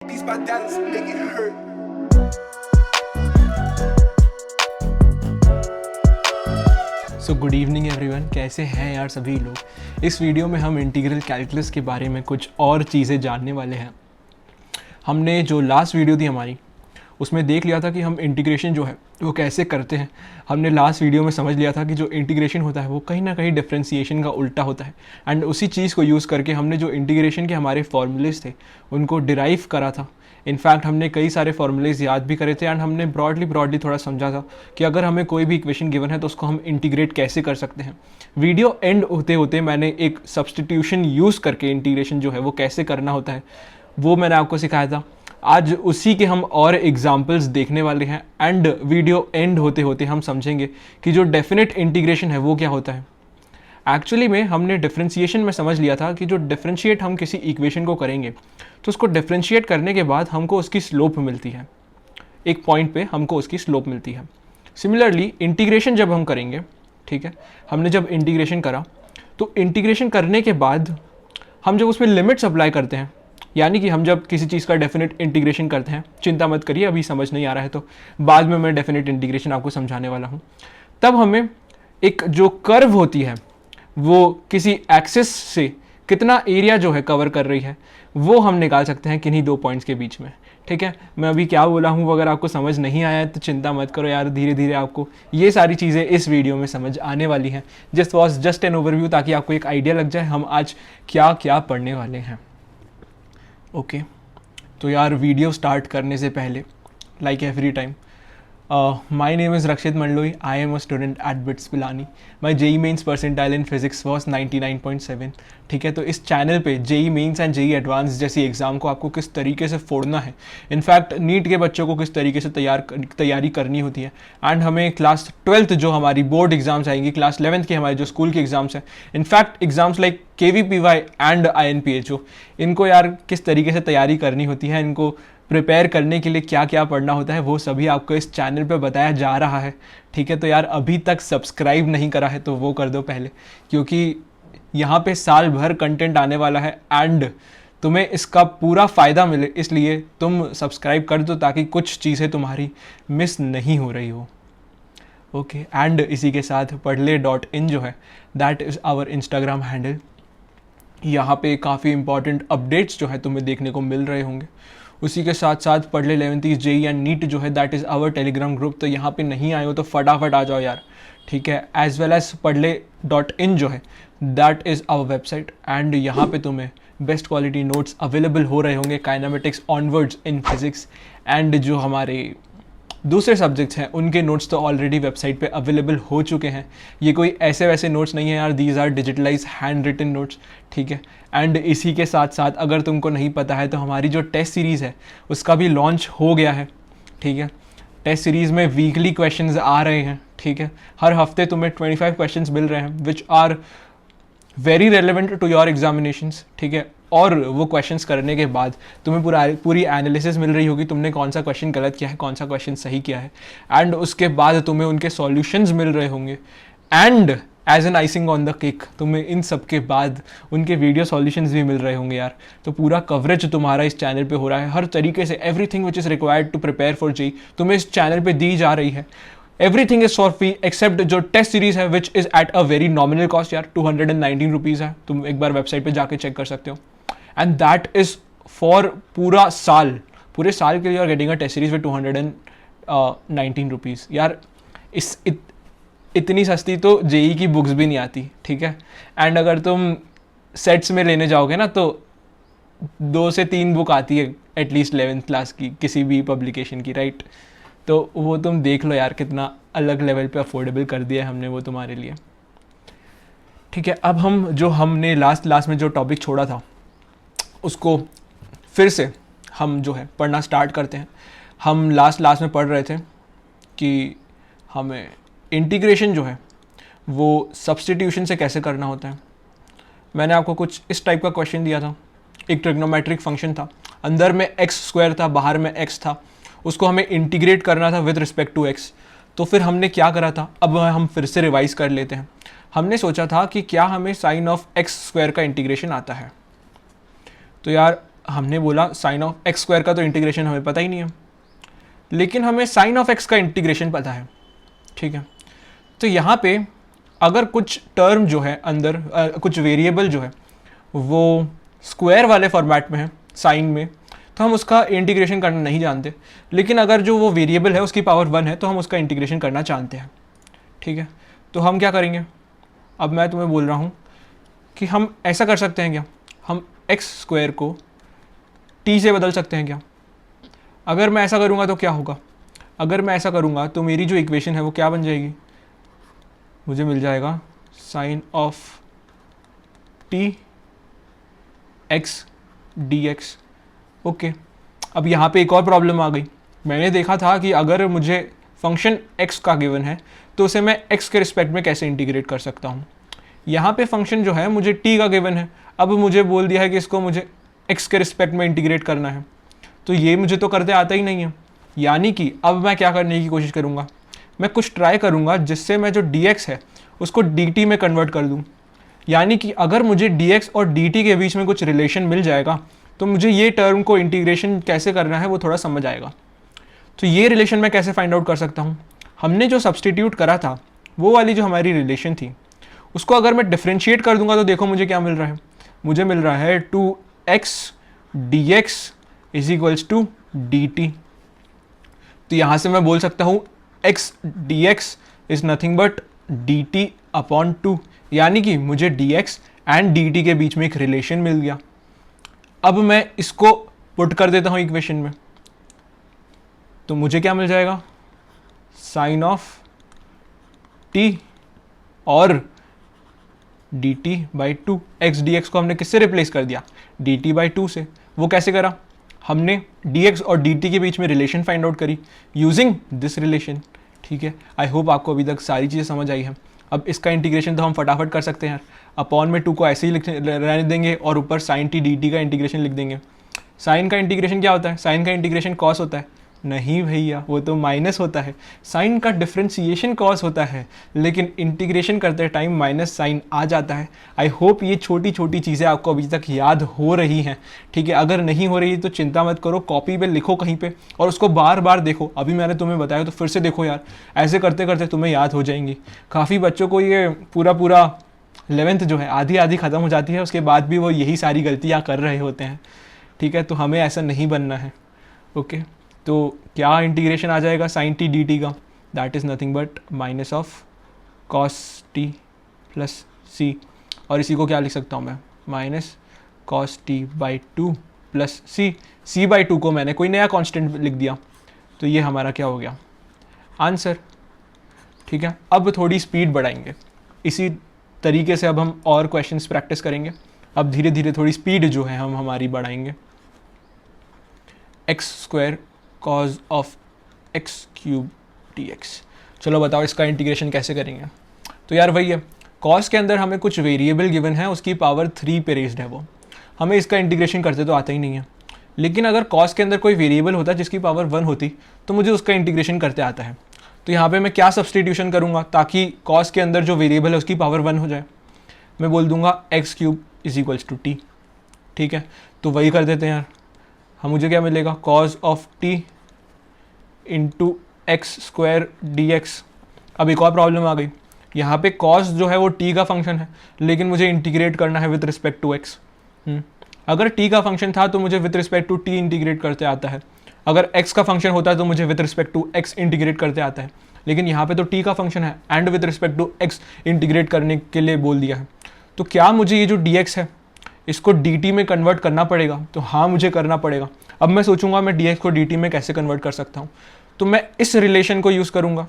Beats by Dallas, make it hurt. So good evening everyone, कैसे हैं यार सभी लोग। इस वीडियो में हम इंटीग्रल कैलकुलस के बारे में कुछ और चीज़ें जानने वाले हैं। हमने जो लास्ट वीडियो थी हमारी, उसमें देख लिया था कि हम इंटीग्रेशन जो है वो कैसे करते हैं। हमने लास्ट वीडियो में समझ लिया था कि जो इंटीग्रेशन होता है वो कहीं ना कहीं डिफरेंशिएशन का उल्टा होता है। एंड उसी चीज़ को यूज़ करके हमने जो इंटीग्रेशन के हमारे फॉर्मूलेज थे उनको डिराइव करा था। इनफैक्ट हमने कई सारे फॉर्मूलेज याद भी करे थे एंड हमने ब्रॉडली थोड़ा समझा था कि अगर हमें कोई भी इक्वेशन गिवन है तो उसको हम इंटीग्रेट कैसे कर सकते हैं। वीडियो एंड होते होते मैंने एक सब्सटीट्यूशन यूज़ करके इंटीग्रेशन जो है वो कैसे करना होता है वो मैंने आपको सिखाया था। आज उसी के हम और एग्जाम्पल्स देखने वाले हैं एंड वीडियो एंड होते होते हम समझेंगे कि जो डेफिनेट इंटीग्रेशन है वो क्या होता है। एक्चुअली में हमने डिफरेंशिएशन में समझ लिया था कि जो डिफरेंशिएट हम किसी इक्वेशन को करेंगे तो उसको डिफरेंशिएट करने के बाद हमको उसकी स्लोप मिलती है। एक पॉइंट पे हमको उसकी स्लोप मिलती है। सिमिलरली इंटीग्रेशन जब हम करेंगे, ठीक है, हमने जब इंटीग्रेशन करा तो इंटीग्रेशन करने के बाद हम जब उसमें लिमिट्स अप्लाई करते हैं, यानी कि हम जब किसी चीज़ का डेफिनेट इंटीग्रेशन करते हैं, चिंता मत करिए अभी समझ नहीं आ रहा है तो बाद में मैं डेफिनेट इंटीग्रेशन आपको समझाने वाला हूँ। तब हमें एक जो कर्व होती है वो किसी एक्सिस से कितना एरिया जो है कवर कर रही है वो हम निकाल सकते हैं किन्हीं दो पॉइंट्स के बीच में। ठीक है, मैं अभी क्या बोला हूँ अगर आपको समझ नहीं आया है तो चिंता मत करो यार, धीरे धीरे आपको ये सारी चीज़ें इस वीडियो में समझ आने वाली हैं। Just was just an overview, ताकि आपको एक आइडिया लग जाए हम आज क्या क्या पढ़ने वाले हैं। ओके, तो यार वीडियो स्टार्ट करने से पहले like every time, my name is Rakshit Mandloi. I am a student at BITS Pilani. My JEE Mains percentile in physics was 99.7. ठीक है, तो इस चैनल पे JEE Mains and JEE Advanced जैसी एग्ज़ाम को आपको किस तरीके से फोड़ना है, इनफैक्ट नीट के बच्चों को किस तरीके से तैयारी करनी होती है, एंड हमें क्लास 12th जो हमारी बोर्ड एग्जाम्स आएंगी, क्लास 11th के हमारे जो स्कूल के एग्जाम्स हैं, in fact exams like KVPY and INPHO, इनको यार किस तरीके से तैयारी करनी होती है, इनको प्रिपेयर करने के लिए क्या क्या पढ़ना होता है, वो सभी आपको इस चैनल पे बताया जा रहा है। ठीक है, तो यार अभी तक सब्सक्राइब नहीं करा है तो वो कर दो पहले, क्योंकि यहाँ पे साल भर कंटेंट आने वाला है एंड तुम्हें इसका पूरा फ़ायदा मिले, इसलिए तुम सब्सक्राइब कर दो ताकि कुछ चीज़ें तुम्हारी मिस नहीं हो रही हो। ओके, एंड इसी के साथ padle.in जो है that is our Instagram handle. यहाँ पे काफ़ी इंपॉर्टेंट अपडेट्स जो है तुम्हें देखने को मिल रहे होंगे। उसी के साथ साथ पढ़ले 11th JEE एंड नीट जो है that is our Telegram group, तो यहाँ पे नहीं आए हो तो फटाफट आ जाओ यार। ठीक है, एज वेल एज padle.in जो है that is our website and यहाँ पे तुम्हें बेस्ट क्वालिटी नोट्स अवेलेबल हो रहे होंगे kinematics onwards in physics, and जो हमारे दूसरे सब्जेक्ट्स हैं उनके नोट्स तो ऑलरेडी वेबसाइट पे अवेलेबल हो चुके हैं। ये कोई ऐसे वैसे नोट्स नहीं है यार, these are digitalize hand written notes. ठीक है, एंड इसी के साथ साथ अगर तुमको नहीं पता है तो हमारी जो टेस्ट सीरीज़ है उसका भी लॉन्च हो गया है। ठीक है, टेस्ट सीरीज़ में वीकली क्वेश्चंस आ रहे हैं। ठीक है, हर हफ्ते तुम्हें 25 क्वेश्चंस मिल रहे हैं which are very relevant to your examinations. ठीक है, और वो क्वेश्चंस करने के बाद तुम्हें पूरी एनालिसिस मिल रही होगी, तुमने कौन सा क्वेश्चन गलत किया है, कौन सा क्वेश्चन सही किया है, एंड उसके बाद तुम्हें उनके सॉल्यूशंस मिल रहे होंगे, and as an icing on the cake तुम्हें इन सब के बाद उनके वीडियो सॉल्यूशंस भी मिल रहे होंगे यार। तो पूरा कवरेज तुम्हारा इस चैनल पे हो रहा है, हर तरीके से everything which is required to prepare for JEE तुम्हें इस चैनल पे दी जा रही है। Everything is for free except जो टेस्ट सीरीज है which is at a very nominal cost यार, 219 रुपीज़ है, तुम एक बार वेबसाइट पे जाके चेक कर सकते हो, एंड दैट इज़ फॉर पूरा साल, पूरे साल के लिए। और getting a test series with 219 rupees यार, इतनी सस्ती तो JEE की बुक्स भी नहीं आती। ठीक है, एंड अगर तुम सेट्स में लेने जाओगे ना तो 2 से 3 बुक आती है एटलीस्ट 11th क्लास की किसी भी पब्लिकेशन की, राइट। तो वो तुम देख लो यार कितना अलग लेवल पे अफोर्डेबल कर दिया है हमने वो तुम्हारे लिए। ठीक है, अब हमने लास्ट में जो टॉपिक छोड़ा था उसको फिर से हम जो है पढ़ना स्टार्ट करते हैं। हम लास्ट में पढ़ रहे थे कि हमें इंटीग्रेशन जो है वो सब्स्टिट्यूशन से कैसे करना होता है। मैंने आपको कुछ इस टाइप का क्वेश्चन दिया था, एक ट्रिग्नोमेट्रिक फंक्शन था, अंदर में x² था, बाहर में x था, उसको हमें इंटीग्रेट करना था विद रिस्पेक्ट टू x। तो फिर हमने क्या करा था, अब हम फिर से रिवाइज कर लेते हैं। हमने सोचा था कि क्या हमें साइन ऑफ x² का इंटीग्रेशन आता है। तो यार हमने बोला साइन ऑफ एक्स स्क्वायर का तो इंटीग्रेशन हमें पता ही नहीं है, लेकिन हमें साइन ऑफ एक्स का इंटीग्रेशन पता है, ठीक है। तो यहाँ पे अगर कुछ टर्म जो है अंदर कुछ वेरिएबल जो है वो स्क्वायर वाले फॉर्मेट में है साइन में, तो हम उसका इंटीग्रेशन करना नहीं जानते, लेकिन अगर जो वो वेरिएबल है उसकी पावर 1 है तो हम उसका इंटीग्रेशन करना जानते हैं, ठीक है। तो हम क्या करेंगे, अब मैं तुम्हें बोल रहा हूँ कि हम ऐसा कर सकते हैं क्या, हम एक्स स्क्वायर को टी से बदल सकते हैं क्या। अगर मैं ऐसा करूँगा तो क्या होगा, अगर मैं ऐसा करूँगा तो मेरी जो इक्वेशन है वो क्या बन जाएगी, मुझे मिल जाएगा sine of T X D X. Okay, अब यहाँ पे एक और प्रॉब्लम आ गई। मैंने देखा था कि अगर मुझे फंक्शन x का गिवन है तो उसे मैं x के रिस्पेक्ट में कैसे इंटीग्रेट कर सकता हूँ। यहाँ पे फंक्शन जो है मुझे t का गिवन है, अब मुझे बोल दिया है कि इसको मुझे x के रिस्पेक्ट में इंटीग्रेट करना है, तो ये मुझे तो करते आता ही नहीं है। यानी कि अब मैं क्या करने की कोशिश करूँगा, मैं कुछ ट्राई करूँगा जिससे मैं जो dx है उसको dt में कन्वर्ट कर दूँ। यानी कि अगर मुझे dx और dt के बीच में कुछ रिलेशन मिल जाएगा तो मुझे ये टर्म को इंटीग्रेशन कैसे करना है वो थोड़ा समझ आएगा। तो ये रिलेशन मैं कैसे फाइंड आउट कर सकता हूँ, हमने जो सब्सटीट्यूट करा था वो वाली जो हमारी रिलेशन थी उसको अगर मैं डिफ्रेंशिएट कर दूंगा तो देखो मुझे क्या मिल रहा है, मुझे मिल रहा है 2x dx is equals to dt। तो यहाँ से मैं बोल सकता हूँ x dx is nothing but dt upon 2, यानी कि मुझे dx एंड dt के बीच में एक रिलेशन मिल गया। अब मैं इसको पुट कर देता हूँ इक्वेशन में, तो मुझे क्या मिल जाएगा, साइन ऑफ t और dt बाई 2। x dx को हमने किससे रिप्लेस कर दिया, dt बाई 2 से। वो कैसे करा, हमने dx और dt के बीच में रिलेशन फाइंड आउट करी यूजिंग दिस रिलेशन, ठीक है। आई होप आपको अभी तक सारी चीज़ें समझ आई हैं। अब इसका इंटीग्रेशन तो हम फटाफट कर सकते हैं, अपॉन में 2 को ऐसे ही रहने देंगे और ऊपर साइन टी डी टी का इंटीग्रेशन लिख देंगे। साइन का इंटीग्रेशन क्या होता है, साइन का इंटीग्रेशन कॉस होता है, नहीं भैया वो तो माइनस होता है। साइन का डिफ्रेंसिएशन कॉस होता है, लेकिन इंटीग्रेशन करते टाइम माइनस साइन आ जाता है। आई होप ये छोटी छोटी चीज़ें आपको अभी तक याद हो रही हैं, ठीक है। अगर नहीं हो रही तो चिंता मत करो, कॉपी पे लिखो कहीं पे और उसको बार बार देखो। अभी मैंने तुम्हें बताया तो फिर से देखो यार, ऐसे करते करते तुम्हें याद हो जाएंगी। काफ़ी बच्चों को ये पूरा 11th जो है आधी आधी ख़त्म हो जाती है, उसके बाद भी वो यही सारी गलतियाँ कर रहे होते हैं, ठीक है। तो हमें ऐसा नहीं बनना है, ओके। तो क्या इंटीग्रेशन आ जाएगा साइन टी डी टी का, that is nothing but minus of cos T plus C, और इसी को क्या लिख सकता हूँ मैं, minus cos T by 2 plus C. C by 2 को मैंने कोई नया कांस्टेंट लिख दिया, तो ये हमारा क्या हो गया, आंसर, ठीक है। अब थोड़ी स्पीड बढ़ाएंगे, इसी तरीके से अब हम और क्वेश्चंस प्रैक्टिस करेंगे। अब धीरे धीरे थोड़ी स्पीड जो है हम हमारी बढ़ाएंगे। X square cause of x cube D x, चलो बताओ इसका इंटीग्रेशन कैसे करेंगे। तो यार वही है, कॉस के अंदर हमें कुछ वेरिएबल गिवन है, उसकी पावर 3 पे रेज्ड है वो, हमें इसका इंटीग्रेशन करते तो आता ही नहीं है। लेकिन अगर कॉस के अंदर कोई वेरिएबल होता जिसकी पावर 1 होती तो मुझे उसका इंटीग्रेशन करते आता है। तो यहाँ पे मैं क्या सब्सटीट्यूशन करूँगा ताकि कॉस के अंदर जो वेरिएबल है उसकी पावर 1 हो जाए, मैं बोल दूंगा X cube is equals to T, ठीक है। तो वही कर देते हैं यार, हम मुझे क्या मिलेगा, cause of T into x square D x. अब एक और प्रॉब्लम आ गई, यहाँ पे कॉस जो है वो टी का फंक्शन है, लेकिन मुझे इंटीग्रेट करना है विद रिस्पेक्ट टू एक्स। अगर टी का फंक्शन था तो मुझे with respect to T integrate करते आता है, अगर एक्स का फंक्शन होता है तो मुझे with respect to X integrate करते आता है। लेकिन यहाँ पे तो टी का फंक्शन है and with respect to X integrate करने के लिए बोल दिया है। तो क्या मुझे ये जो डी एक्स है इसको डी टी में कन्वर्ट करना पड़ेगा, तो हाँ मुझे करना पड़ेगा। अब मैं सोचूंगा मैं डी एक्स को डी टी में कैसे कन्वर्ट कर सकता हूँ, तो मैं इस रिलेशन को यूज़ करूँगा,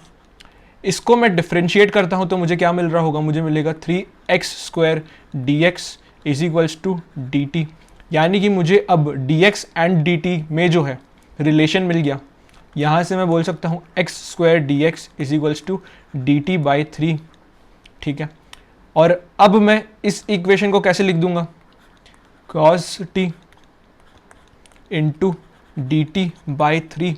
इसको मैं डिफ्रेंशिएट करता हूँ तो मुझे क्या मिल रहा होगा, मुझे मिलेगा 3x square D X is equals to D T. यानी कि मुझे अब D X and D T में जो है रिलेशन मिल गया। यहाँ से मैं बोल सकता हूँ X square D X is equals to D T by 3, ठीक है। और अब मैं इस इक्वेशन को कैसे लिख दूंगा, cos T into D T by 3,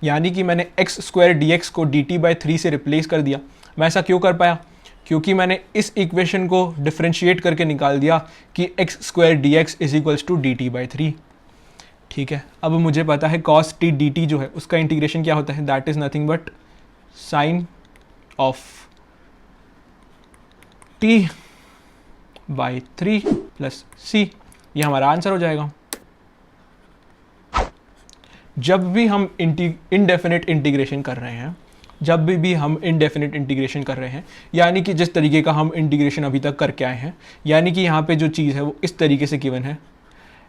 यानी कि मैंने एक्स स्क्वायर डी एक्स को डी टी बाई 3 से रिप्लेस कर दिया। मैं ऐसा क्यों कर पाया, क्योंकि मैंने इस इक्वेशन को डिफ्रेंशिएट करके निकाल दिया कि X square D X is equals to D T by 3। ठीक है। अब मुझे पता है cos t dt जो है उसका इंटीग्रेशन क्या होता है, that is nothing but sine of t by 3 plus c। ये हमारा आंसर हो जाएगा। जब भी हम इनडेफिनेट इंटीग्रेशन कर रहे हैं, जब भी हम इनडेफिनेट इंटीग्रेशन कर रहे हैं, यानी कि जिस तरीके का हम इंटीग्रेशन अभी तक करके आए हैं, यानी कि यहाँ पे जो चीज़ है वो इस तरीके से गिवन है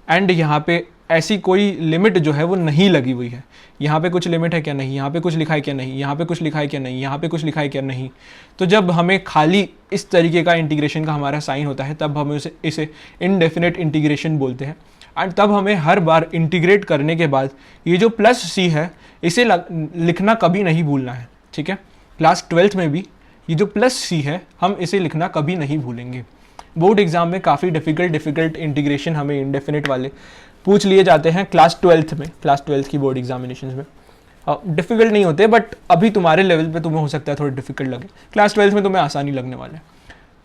एंड यहाँ पे ऐसी कोई लिमिट जो है वो नहीं लगी हुई है। यहाँ पे कुछ लिमिट है क्या, नहीं। यहाँ पे कुछ लिखा है क्या, नहीं। यहाँ पे कुछ लिखा है क्या, नहीं। यहाँ पे कुछ लिखा है क्या, नहीं। तो जब हमें खाली इस तरीके का इंटीग्रेशन का हमारा साइन होता है तब हम इसे इनडेफिनेट इंटीग्रेशन बोलते हैं। एंड तब हमें हर बार इंटीग्रेट करने के बाद ये जो प्लस सी है इसे लिखना कभी नहीं भूलना है, ठीक है। क्लास 12th में भी ये जो प्लस सी है हम इसे लिखना कभी नहीं भूलेंगे। बोर्ड एग्जाम में काफ़ी डिफ़िकल्ट इंटीग्रेशन हमें इंडेफिनिट वाले पूछ लिए जाते हैं क्लास 12th में, क्लास 12th की बोर्ड एग्जामिनेशंस में। डिफ़िकल्ट नहीं होते बट अभी तुम्हारे लेवल पे तुम्हें हो सकता है थोड़े डिफ़िकल्ट लगे, क्लास 12th में तुम्हें आसानी लगने वाले हैं।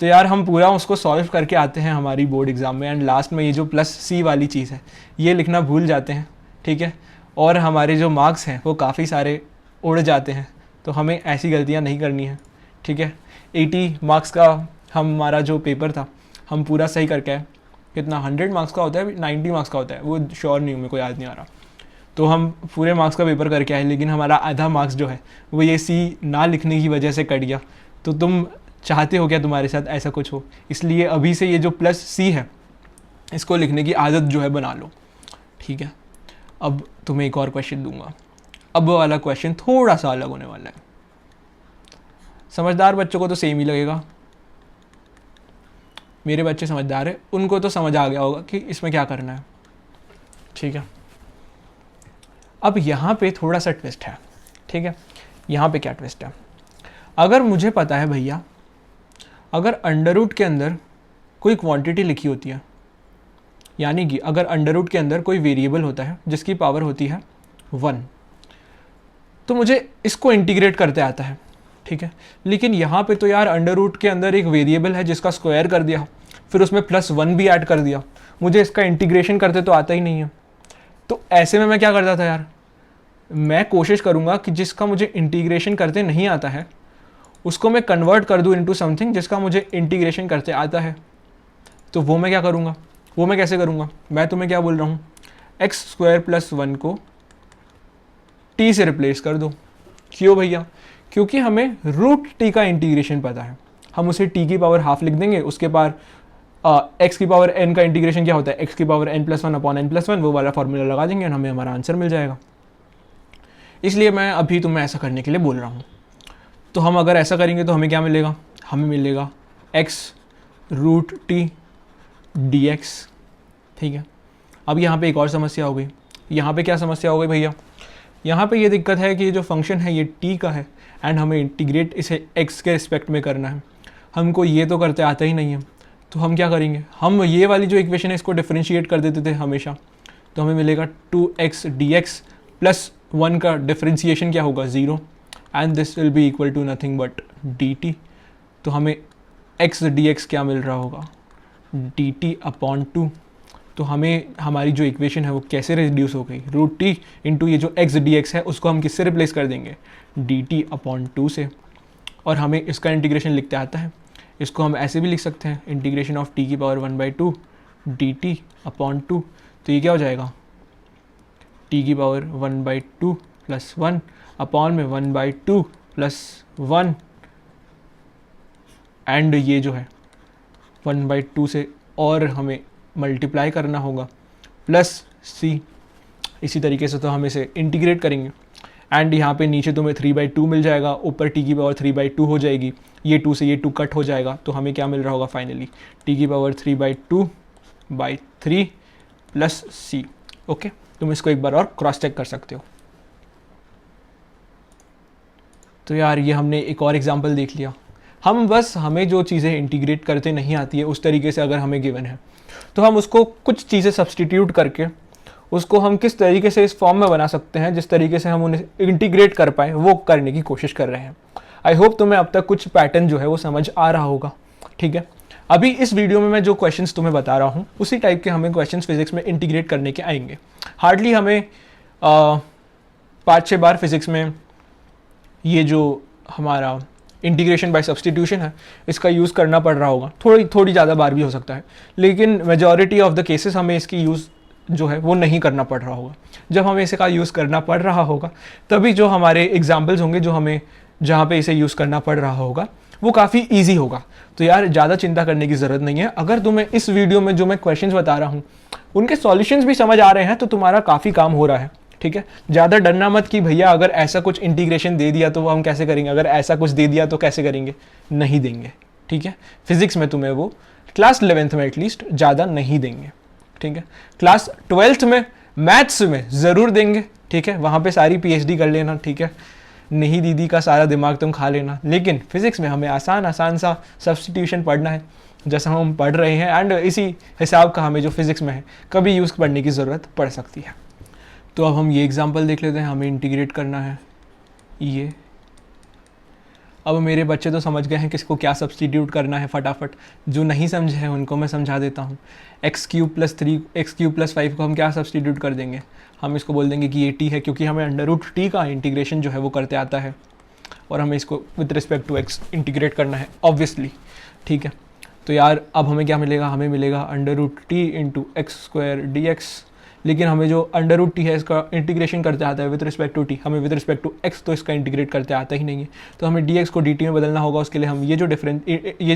तो यार हम पूरा उसको सॉल्व करके आते हैं हमारी बोर्ड एग्ज़ाम में एंड लास्ट में ये जो प्लस सी वाली चीज़ है ये लिखना भूल जाते हैं, ठीक है। और हमारे जो मार्क्स हैं वो काफ़ी सारे उड़ जाते हैं। तो हमें ऐसी गलतियाँ नहीं करनी है, ठीक है। 80 मार्क्स का हमारा जो पेपर था हम पूरा सही करके आए। कितना 100 मार्क्स का होता है, 90 मार्क्स का होता है, वो श्योर नहीं हूँ, मेरे को याद नहीं आ रहा। तो हम पूरे मार्क्स का पेपर करके आए लेकिन हमारा आधा मार्क्स जो है वो ये सी ना लिखने की वजह से कट गया। तो तुम चाहते हो क्या तुम्हारे साथ ऐसा कुछ हो, इसलिए अभी से ये जो प्लस सी है इसको लिखने की आदत जो है बना लो, ठीक है। अब तुम्हें एक और क्वेश्चन दूंगा। अब वाला क्वेश्चन थोड़ा सा अलग होने वाला है। समझदार बच्चों को तो सेम ही लगेगा, मेरे बच्चे समझदार है, उनको तो समझ आ गया होगा कि इसमें क्या करना है, ठीक है। अब यहाँ पे थोड़ा सा ट्विस्ट है, ठीक है। यहाँ पे क्या ट्विस्ट है, अगर मुझे पता है भैया, अगर अंडर रूट के अंदर कोई क्वांटिटी लिखी होती है, यानी कि अगर अंडर रूट के अंदर कोई वेरिएबल होता है जिसकी पावर होती है 1, तो मुझे इसको इंटीग्रेट करते आता है, ठीक है। लेकिन यहाँ पे तो यार अंडर रूट के अंदर एक वेरिएबल है जिसका स्क्वायर कर दिया, फिर उसमें +1 भी ऐड कर दिया, मुझे इसका इंटीग्रेशन करते तो आता ही नहीं है। तो ऐसे में मैं क्या करता था यार, मैं कोशिश करूँगा कि जिसका मुझे इंटीग्रेशन करते नहीं आता है उसको मैं कन्वर्ट कर दूँ इनटू समथिंग जिसका मुझे इंटीग्रेशन करते आता है। तो वो मैं क्या करूँगा, वो मैं कैसे करूँगा, मैं तुम्हें क्या बोल रहा हूँ, x² + 1 को t से रिप्लेस कर दो। क्यों भैया, क्योंकि हमें √t का इंटीग्रेशन पता है, हम उसे t की पावर हाफ लिख देंगे, उसके बाद x की पावर n का इंटीग्रेशन क्या होता है, x की पावर n+1/n+1, वो वाला फॉर्मूला लगा देंगे और हमें हमारा आंसर मिल जाएगा। इसलिए मैं अभी तुम्हें ऐसा करने के लिए बोल रहा हूँ। तो हम अगर ऐसा करेंगे तो हमें क्या मिलेगा, हमें मिलेगा x√t dx, ठीक है। अब यहाँ पे एक और समस्या हो गई। यहाँ पे क्या समस्या हो गई भैया, यहाँ पे ये दिक्कत है कि जो फंक्शन है ये t का है एंड हमें इंटीग्रेट इसे x के रिस्पेक्ट में करना है। हमको ये तो करते आता ही नहीं है, तो हम क्या करेंगे, हम ये वाली जो इक्वेशन है इसको डिफरेंशिएट कर देते थे हमेशा। तो हमें मिलेगा 2x dx + 1 का डिफरेंशिएशन क्या होगा, 0, and this will be equal to nothing but dt। तो हमें x dx क्या मिल रहा होगा, dt/2। तो हमें हमारी जो इक्वेशन है वो कैसे रिड्यूस हो गई, √t इंटू ये जो x dx है उसको हम किससे रिप्लेस कर देंगे, dt/2 से। और हमें इसका इंटीग्रेशन लिखते आता है, इसको हम ऐसे भी लिख सकते हैं, इंटीग्रेशन ऑफ t की पावर 1/2 dt/2। तो ये क्या हो जाएगा, t की पावर 1/2 + 1 अपॉन में 1/2 + 1 एंड ये जो है 1/2 से और हमें मल्टीप्लाई करना होगा +c। इसी तरीके से तो हम इसे इंटीग्रेट करेंगे एंड यहाँ पे नीचे तुम्हें 3/2 मिल जाएगा, ऊपर t की पावर 3/2 हो जाएगी, ये 2 से ये 2 कट हो जाएगा। तो हमें क्या मिल रहा होगा फाइनली, t की पावर 3/2/3 + c। ओके, तुम इसको एक बार और क्रॉस चेक कर सकते हो। तो यार ये हमने एक और एग्जांपल देख लिया। हम बस हमें जो चीज़ें इंटीग्रेट करते नहीं आती है उस तरीके से अगर हमें गिवन है तो हम उसको कुछ चीज़ें सब्सटीट्यूट करके उसको हम किस तरीके से इस फॉर्म में बना सकते हैं जिस तरीके से हम उन्हें इंटीग्रेट कर पाएँ, वो करने की कोशिश कर रहे हैं। आई होप तुम्हें अब तक कुछ पैटर्न जो है वो समझ आ रहा होगा, ठीक है। अभी इस वीडियो में मैं जो क्वेश्चंस तुम्हें बता रहा हूँ उसी टाइप के हमें क्वेश्चंस फिजिक्स में इंटीग्रेट करने के आएंगे। हार्डली हमें 5-6 बार फिजिक्स में ये जो हमारा इंटीग्रेशन बाय सब्सटीट्यूशन है इसका यूज़ करना पड़ रहा होगा, थोड़ी ज़्यादा बार भी हो सकता है, लेकिन मेजॉरिटी ऑफ द केसेस हमें इसकी यूज़ जो है वो नहीं करना पड़ रहा होगा। जब हमें इसका यूज़ करना पड़ रहा होगा तभी जो हमारे एग्जाम्पल्स होंगे जो हमें जहाँ पे इसे यूज़ करना पड़ रहा होगा वो काफ़ी ईजी होगा। तो यार ज़्यादा चिंता करने की ज़रूरत नहीं है। अगर तुम्हें इस वीडियो में जो मैं क्वेश्चंस बता रहा हूँ उनके सॉल्यूशंस भी समझ आ रहे हैं तो तुम्हारा काफ़ी काम हो रहा है, ठीक है। ज़्यादा डरना मत कि भैया अगर ऐसा कुछ इंटीग्रेशन दे दिया तो वो हम कैसे करेंगे, अगर ऐसा कुछ दे दिया तो कैसे करेंगे, नहीं देंगे, ठीक है। फिजिक्स में तुम्हें वो क्लास 11th में एटलीस्ट ज़्यादा नहीं देंगे, ठीक है। क्लास 12th में मैथ्स में ज़रूर देंगे, ठीक है, वहाँ पे सारी PhD कर लेना, ठीक है, नहीं दीदी का सारा दिमाग तुम खा लेना। लेकिन फिजिक्स में हमें आसान सा सब्स्टिट्यूशन पढ़ना है जैसा हम पढ़ रहे हैं, एंड इसी हिसाब का हमें जो फिजिक्स में है कभी यूज़ पढ़ने की ज़रूरत पड़ सकती है। तो अब हम ये एग्जांपल देख लेते हैं, हमें इंटीग्रेट करना है ये। अब मेरे बच्चे तो समझ गए हैं किसको क्या सब्स्टिट्यूट करना है, फटाफट। जो नहीं समझे हैं उनको मैं समझा देता हूँ। x³ + 3 x³ + 5 को हम क्या सब्स्टिट्यूट कर देंगे, हम इसको बोल देंगे कि ये t है, क्योंकि हमें √t का इंटीग्रेशन जो है वो करते आता है और हमें इसको with respect to x integrate करना है ऑब्वियसली, ठीक है। तो यार अब हमें क्या मिलेगा, हमें मिलेगा √t × x² dx। लेकिन हमें जो √t है इसका इंटीग्रेशन करते आता है विद रिस्पेक्ट टू t, हमें विद रिस्पेक्ट टू x तो इसका इंटीग्रेट करते आता ही नहीं है। तो हमें dx को dt में बदलना होगा। उसके लिए हम ये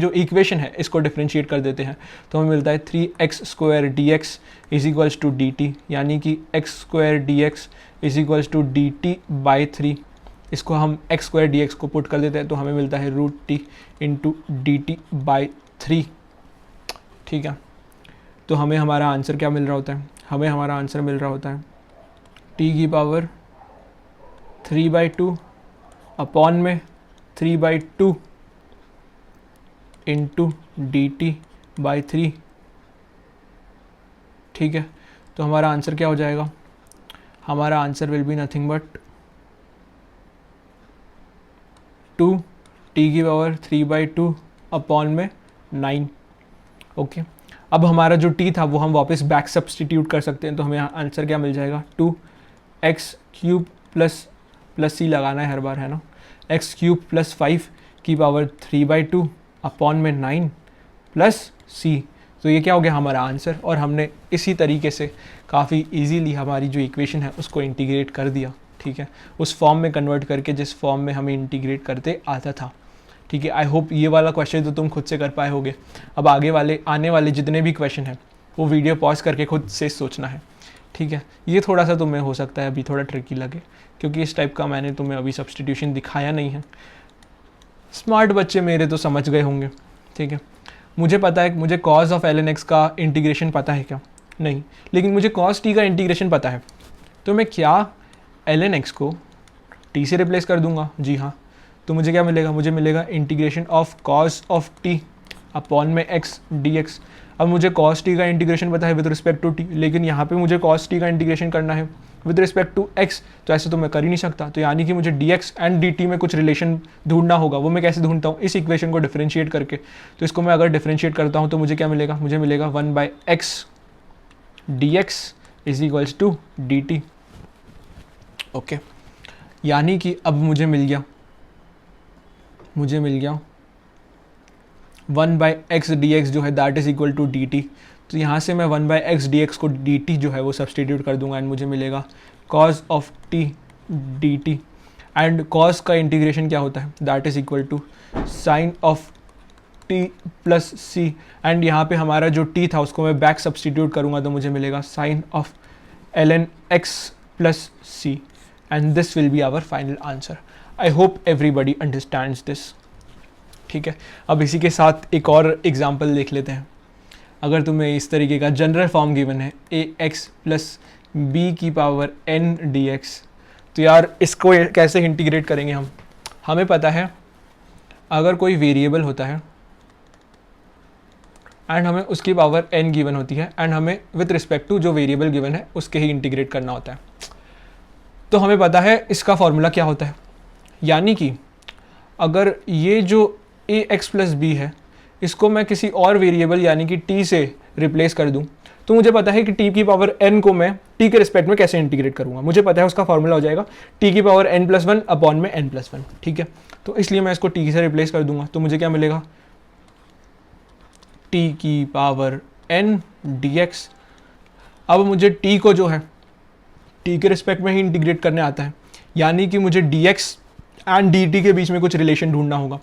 जो इक्वेशन है इसको डिफरेंशिएट कर देते हैं। तो हमें मिलता है 3x² dx = dt, यानी कि x² dx = dt/3। इसको हम x² dx को पुट कर देते हैं तो हमें मिलता है √t × dt/3, ठीक है। तो हमें हमारा आंसर क्या मिल रहा होता है, हमें हमारा आंसर मिल रहा होता है t⁵/2 अपॉन में 3/2 × dt/3, ठीक है। तो हमारा आंसर क्या हो जाएगा, हमारा answer will be nothing but 2t⁵3/2 upon में 9, ओके। अब हमारा जो t था वो हम वापस बैक सब्स्टिट्यूट कर सकते हैं। तो हमें आंसर क्या मिल जाएगा, 2x³ + c लगाना है हर बार, है ना, x³ + 5⁵3/2 अपॉन में 9 + c। तो ये क्या हो गया हमारा आंसर। और हमने इसी तरीके से काफ़ी इजीली हमारी जो इक्वेशन है उसको इंटीग्रेट कर दिया, ठीक है, उस फॉर्म में कन्वर्ट करके जिस फॉर्म में हमें इंटीग्रेट करते आता था, ठीक है। आई होप ये वाला क्वेश्चन तो तुम खुद से कर पाए होगे। अब आने वाले जितने भी क्वेश्चन हैं वो वीडियो पॉज करके खुद से सोचना है, ठीक है। ये थोड़ा सा तुम्हें हो सकता है अभी थोड़ा ट्रिकी लगे, क्योंकि इस टाइप का मैंने तुम्हें अभी सब्स्टिट्यूशन दिखाया नहीं है। स्मार्ट बच्चे मेरे तो समझ गए होंगे, ठीक है। मुझे पता है, मुझे cos ऑफ ln x का इंटीग्रेशन पता है क्या, नहीं, लेकिन मुझे cos t का इंटीग्रेशन पता है। तो मैं क्या ln x को t से रिप्लेस कर दूंगा, जी हाँ। तो मुझे क्या मिलेगा, मुझे मिलेगा integration of cos of t upon में x dx। अब मुझे cos t का इंटीग्रेशन पता है विद रिस्पेक्ट टू t, लेकिन यहाँ पे मुझे cos t का इंटीग्रेशन करना है विद रिस्पेक्ट टू x, तो ऐसे तो मैं कर ही नहीं सकता। तो यानी कि मुझे dx एंड dt में कुछ रिलेशन ढूंढना होगा। वो मैं कैसे ढूंढता हूँ, इस इक्वेशन को डिफरेंशिएट करके। तो इसको मैं अगर डिफरेंशिएट करता हूँ तो मुझे क्या मिलेगा, मुझे मिलेगा 1/x dx = dt, ओके। यानी कि अब मुझे मिल गया 1/x dx जो है that is equal to dt। तो यहाँ से मैं 1/x dx को dt जो है वो सब्सटीट्यूट कर दूंगा एंड मुझे मिलेगा cos of t dt। And cos का इंटीग्रेशन क्या होता है, that is equal to sine of t plus c। And यहाँ पे हमारा जो t था उसको मैं बैक सब्सटीट्यूट करूँगा तो मुझे मिलेगा sine of ln x plus c, and this will be our final answer. I hope everybody understands this, ठीक है। अब इसी के साथ एक और एग्जाम्पल देख लेते हैं। अगर तुम्हें इस तरीके का जनरल फॉर्म गिवन है ax + b⁴n dx, तो यार इसको कैसे इंटीग्रेट करेंगे हम। हमें पता है अगर कोई वेरिएबल होता है एंड हमें उसकी पावर n गिवन होती है एंड हमें विथ रिस्पेक्ट टू जो वेरिएबल गिवन है उसके ही इंटीग्रेट करना होता है, तो हमें पता है इसका फॉर्मूला क्या होता है। यानी कि अगर ये जो ax + b है इसको मैं किसी और वेरिएबल यानी कि t से रिप्लेस कर दूं, तो मुझे पता है कि t की पावर n को मैं t के रिस्पेक्ट में कैसे इंटीग्रेट करूंगा। मुझे पता है उसका फॉर्मूला हो जाएगा t की पावर n+1 अपॉन में n+1, ठीक है। तो इसलिए मैं इसको t से रिप्लेस कर दूंगा, तो मुझे क्या मिलेगा, t की पावर n dx। अब मुझे t को जो है t के रिस्पेक्ट में ही इंटीग्रेट करने आता है, यानी कि मुझे dx एंड dt के बीच में कुछ रिलेशन ढूंढना होगा।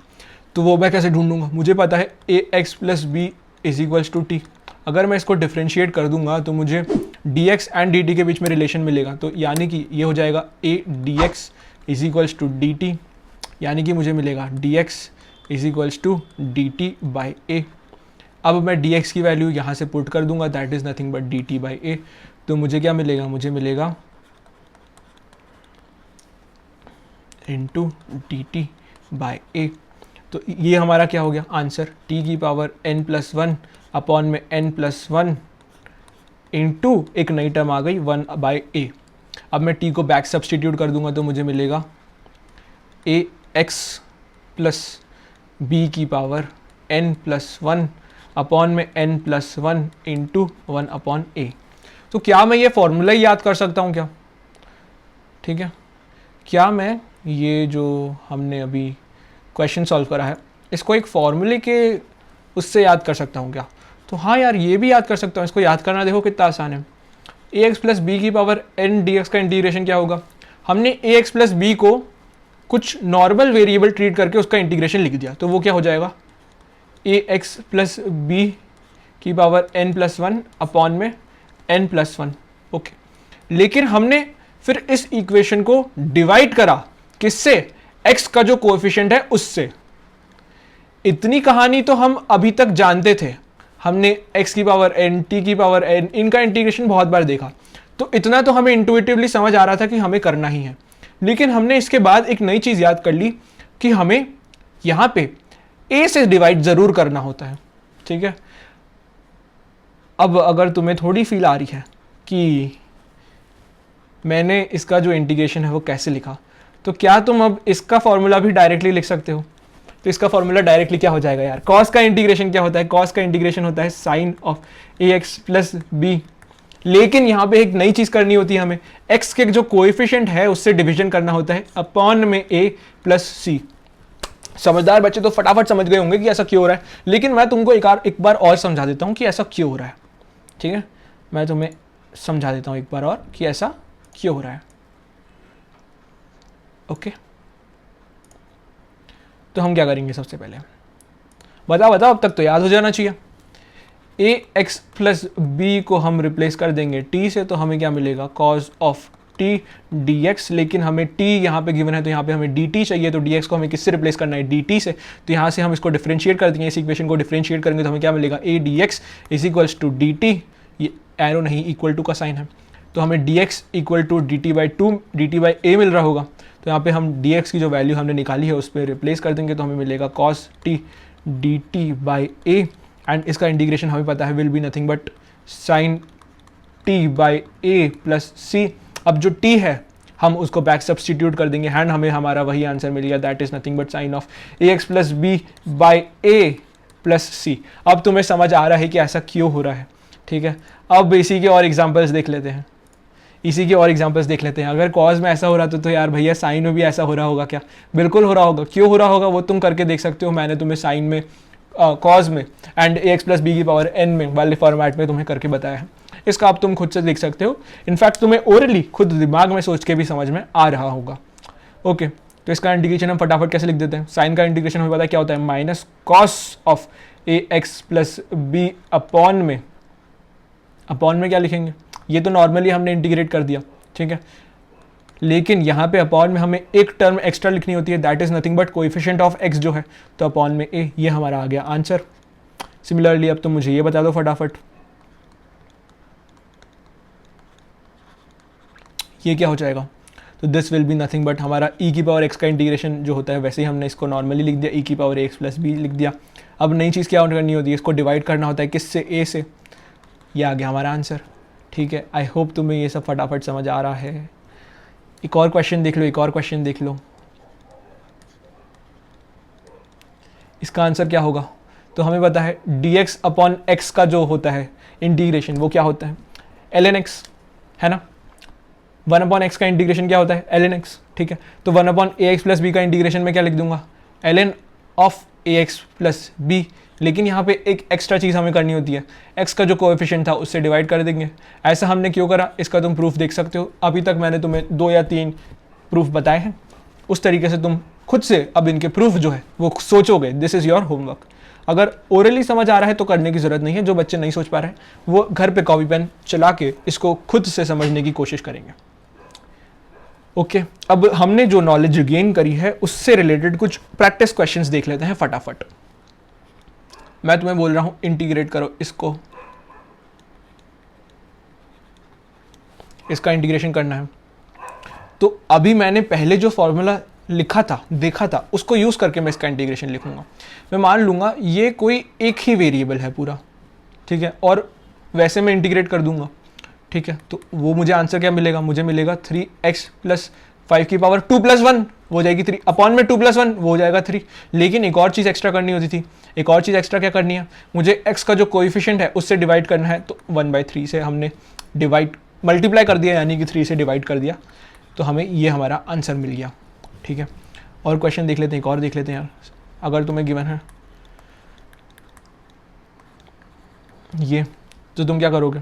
तो वो मैं कैसे ढूंढूंगा, मुझे पता है ax plus B is equals to T. अगर मैं इसको डिफ्रेंशिएट कर दूंगा तो मुझे dx एंड dt के बीच में रिलेशन मिलेगा, तो यानी कि ये हो जाएगा a dx is equals to dt, यानी कि मुझे मिलेगा dx is equals to dt by a। अब मैं dx की वैल्यू यहाँ से पुट कर दूंगा, that is nothing but dt by a। तो मुझे क्या मिलेगा, मुझे मिलेगा इंटू dt बाई a। तो ये हमारा क्या हो गया आंसर, t की पावर n+1 अपॉन में n+1 इंटू एक नई टर्म आ गई 1 बाई a। अब मैं t को बैक सब्सटीट्यूट कर दूंगा तो मुझे मिलेगा ax प्लस बी की पावर n+1 अपॉन में n+1 इंटू 1 अपॉन a। तो क्या मैं ये फॉर्मूला ही याद कर सकता हूँ क्या, ठीक है, क्या मैं ये जो हमने अभी क्वेश्चन सॉल्व करा है इसको एक फॉर्मूले के उससे याद कर सकता हूँ क्या। तो हाँ यार, ये भी याद कर सकता हूँ, इसको याद करना देखो कितना आसान है। ax प्लस बी की पावर n dx का इंटीग्रेशन क्या होगा, हमने ax प्लस बी को कुछ नॉर्मल वेरिएबल ट्रीट करके उसका इंटीग्रेशन लिख दिया, तो वो क्या हो जाएगा ax प्लस बी की पावर n+1 अपॉन में n+1। ओके, लेकिन हमने फिर इस इक्वेशन को डिवाइड करा किससे, x का जो कोएफिशिएंट है उससे। इतनी कहानी तो हम अभी तक जानते थे, हमने x की पावर n, t की पावर n, इनका इंटीग्रेशन बहुत बार देखा, तो इतना तो हमें इंटुइटिवली समझ आ रहा था कि हमें करना ही है। लेकिन हमने इसके बाद एक नई चीज़ याद कर ली कि हमें यहाँ पे a से डिवाइड ज़रूर करना होता है, ठीक है। अब अगर तुम्हें थोड़ी फील आ रही है कि मैंने इसका जो इंटीग्रेशन है वो कैसे लिखा, तो क्या तुम अब इसका फॉर्मूला भी डायरेक्टली लिख सकते हो। तो इसका फॉर्मूला डायरेक्टली क्या हो जाएगा यार, कॉस का इंटीग्रेशन क्या होता है, कॉस का इंटीग्रेशन होता है sine of ax plus B. लेकिन यहाँ पे एक नई चीज़ करनी होती है, हमें x के जो कोएफिशिएंट है उससे डिवीजन करना होता है अपॉन में a प्लस सी। समझदार बच्चे तो फटाफट समझ गए होंगे कि ऐसा क्यों हो रहा है, लेकिन मैं तुमको एक बार और समझा देता हूँ कि ऐसा क्यों हो रहा है, ठीक है। मैं तुम्हें समझा देता हूँ एक बार और कि ऐसा क्यों हो रहा है। ओके, तो हम क्या करेंगे, सबसे पहले बताओ अब तक तो याद हो जाना चाहिए। ax प्लस बी को हम रिप्लेस कर देंगे t से, तो हमें क्या मिलेगा cos ऑफ t dx। लेकिन हमें t यहाँ पे गिवन है तो यहाँ पे हमें dt चाहिए, तो dx को हमें किससे रिप्लेस करना है, dt से। तो यहाँ से हम इसको डिफरेंशिएट कर देंगे, इस इक्वेशन को डिफरेंशिएट करेंगे तो हमें क्या मिलेगा, a dx is equals to dt। ये एरो नहीं, इक्वल टू का साइन है, तो हमें dx equal to dt by 2 dt by a मिल रहा होगा। तो यहाँ पे हम dx की जो वैल्यू हमने निकाली है उस पर रिप्लेस कर देंगे, तो हमें मिलेगा cos t dt by a। And इसका इंटीग्रेशन हमें पता है will be nothing but sine t by a plus c। अब जो t है हम उसको बैक सब्सटीट्यूट कर देंगे एंड हमें हमारा वही आंसर मिल गया, that is nothing but sine of ax plus B by a plus c। अब तुम्हें समझ आ रहा है कि ऐसा क्यों हो रहा है, ठीक है। अब इसी के और एग्जाम्पल्स देख लेते हैं, अगर कॉज में ऐसा हो रहा तो यार भैया साइन में भी ऐसा हो रहा होगा क्या, बिल्कुल हो रहा होगा। क्यों हो रहा होगा वो तुम करके देख सकते हो, मैंने तुम्हें साइन में, कॉज में एंड ax प्लस बी की पावर n में वाले फॉर्मेट में तुम्हें करके बताया है। इसका आप तुम खुद से देख सकते हो, इनफैक्ट तुम्हें ओरली खुद दिमाग में सोच के भी समझ में आ रहा होगा। ओके, तो इसका इंटीग्रेशन हम फटाफट कैसे लिख देते हैं। साइन का इंटीग्रेशन हमें पता है क्या होता है, minus cos of ax plus B upon में क्या लिखेंगे, ये तो नॉर्मली हमने इंटीग्रेट कर दिया, ठीक है। लेकिन यहाँ पे अपॉन में हमें एक टर्म एक्स्ट्रा लिखनी होती है, that is nothing but coefficient of x जो है, तो अपॉन में a, ये हमारा आ गया आंसर। सिमिलरली अब तो मुझे ये बता दो फटाफट, ये क्या हो जाएगा। तो this will be nothing but हमारा e की पावर x का इंटीग्रेशन जो होता है वैसे ही हमने इसको नॉर्मली लिख दिया, e की पावर x प्लस बी लिख दिया। अब नई चीज़ क्या करनी होती है, इसको डिवाइड करना होता है किससे, a से। ये आ गया हमारा आंसर, ठीक है। आई होप तुम्हें ये सब फटाफट समझ आ रहा है। एक और क्वेश्चन देख लो, इसका आंसर क्या होगा। तो हमें पता है dx अपॉन x का जो होता है इंटीग्रेशन वो क्या होता है ln x, है ना। 1 अपॉन एक्स का इंटीग्रेशन क्या होता है ln x, ठीक है। तो 1 upon A X plus B का इंटीग्रेशन में क्या लिख दूंगा ln of A X plus B. लेकिन यहाँ पे एक एक्स्ट्रा चीज़ हमें करनी होती है, x का जो कोएफिशिएंट था उससे डिवाइड कर देंगे। ऐसा हमने क्यों करा इसका तुम प्रूफ देख सकते हो। अभी तक मैंने तुम्हें 2 या 3 प्रूफ बताए हैं, उस तरीके से तुम खुद से अब इनके प्रूफ जो है वो सोचोगे। This is your homework. अगर ओरली समझ आ रहा है तो करने की ज़रूरत नहीं है, जो बच्चे नहीं सोच पा रहे हैं वो घर पे कॉपी पेन चला के इसको खुद से समझने की कोशिश करेंगे। ओके अब हमने जो नॉलेज गेन करी है उससे रिलेटेड कुछ प्रैक्टिस क्वेश्चंस देख लेते हैं फटाफट। मैं तुम्हें बोल रहा हूं इंटीग्रेट करो इसको, इसका इंटीग्रेशन करना है। तो अभी मैंने पहले जो फॉर्मूला लिखा था देखा था उसको यूज़ करके मैं इसका इंटीग्रेशन लिखूंगा। मैं मान लूँगा ये कोई एक ही वेरिएबल है पूरा, ठीक है, और वैसे मैं इंटीग्रेट कर दूंगा, ठीक है। तो वो मुझे आंसर क्या मिलेगा, मुझे मिलेगा 3x प्लस 5 की पावर 2 प्लस 1 वो जाएगी 3 अपॉन में 2 प्लस 1 वो हो जाएगा 3। लेकिन एक और चीज़ एक्स्ट्रा करनी होती थी, एक और चीज़ एक्स्ट्रा क्या करनी है, मुझे x का जो कोएफिशिएंट है उससे डिवाइड करना है। तो 1/3 से हमने डिवाइड मल्टीप्लाई कर दिया, यानी कि 3 से डिवाइड कर दिया, तो हमें ये हमारा आंसर मिल गया, ठीक है। और क्वेश्चन देख लेते हैं, एक और देख लेते हैं यार। अगर तुम्हें गिवन है ये, तो तुम क्या करोगे,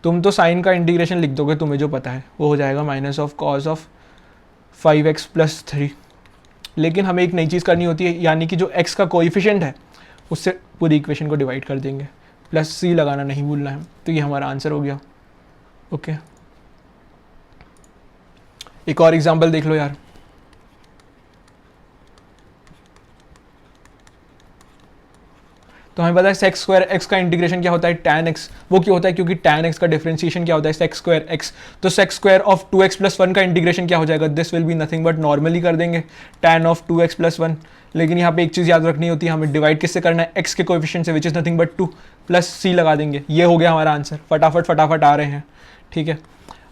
तुम तो साइन का इंटीग्रेशन लिख दोगे, तुम्हें जो पता है वो हो जाएगा minus of cos of 5x plus 3। लेकिन हमें एक नई चीज़ करनी होती है, यानी कि जो x का कोएफिशिएंट है उससे पूरी इक्वेशन को डिवाइड कर देंगे, प्लस c लगाना नहीं भूलना है। तो ये हमारा आंसर हो गया। ओके एक और एग्जांपल देख लो यार। तो हमें पता है sec स्क्वायर x का इंटीग्रेशन क्या होता है tan x। वो क्यों होता है, क्योंकि tan x का डिफरेंशिएशन क्या होता है sec स्क्वायर x। तो sec square of 2x plus 1 का इंटीग्रेशन क्या हो जाएगा, this will be nothing but normally कर देंगे tan ऑफ 2x प्लस 1। लेकिन यहाँ पे एक चीज़ याद रखनी होती है, हमें डिवाइड किससे करना है, x के कोएफिशिएंट से, which is nothing but 2 plus c लगा देंगे। ये हो गया हमारा आंसर। फटाफट आ रहे हैं, ठीक है।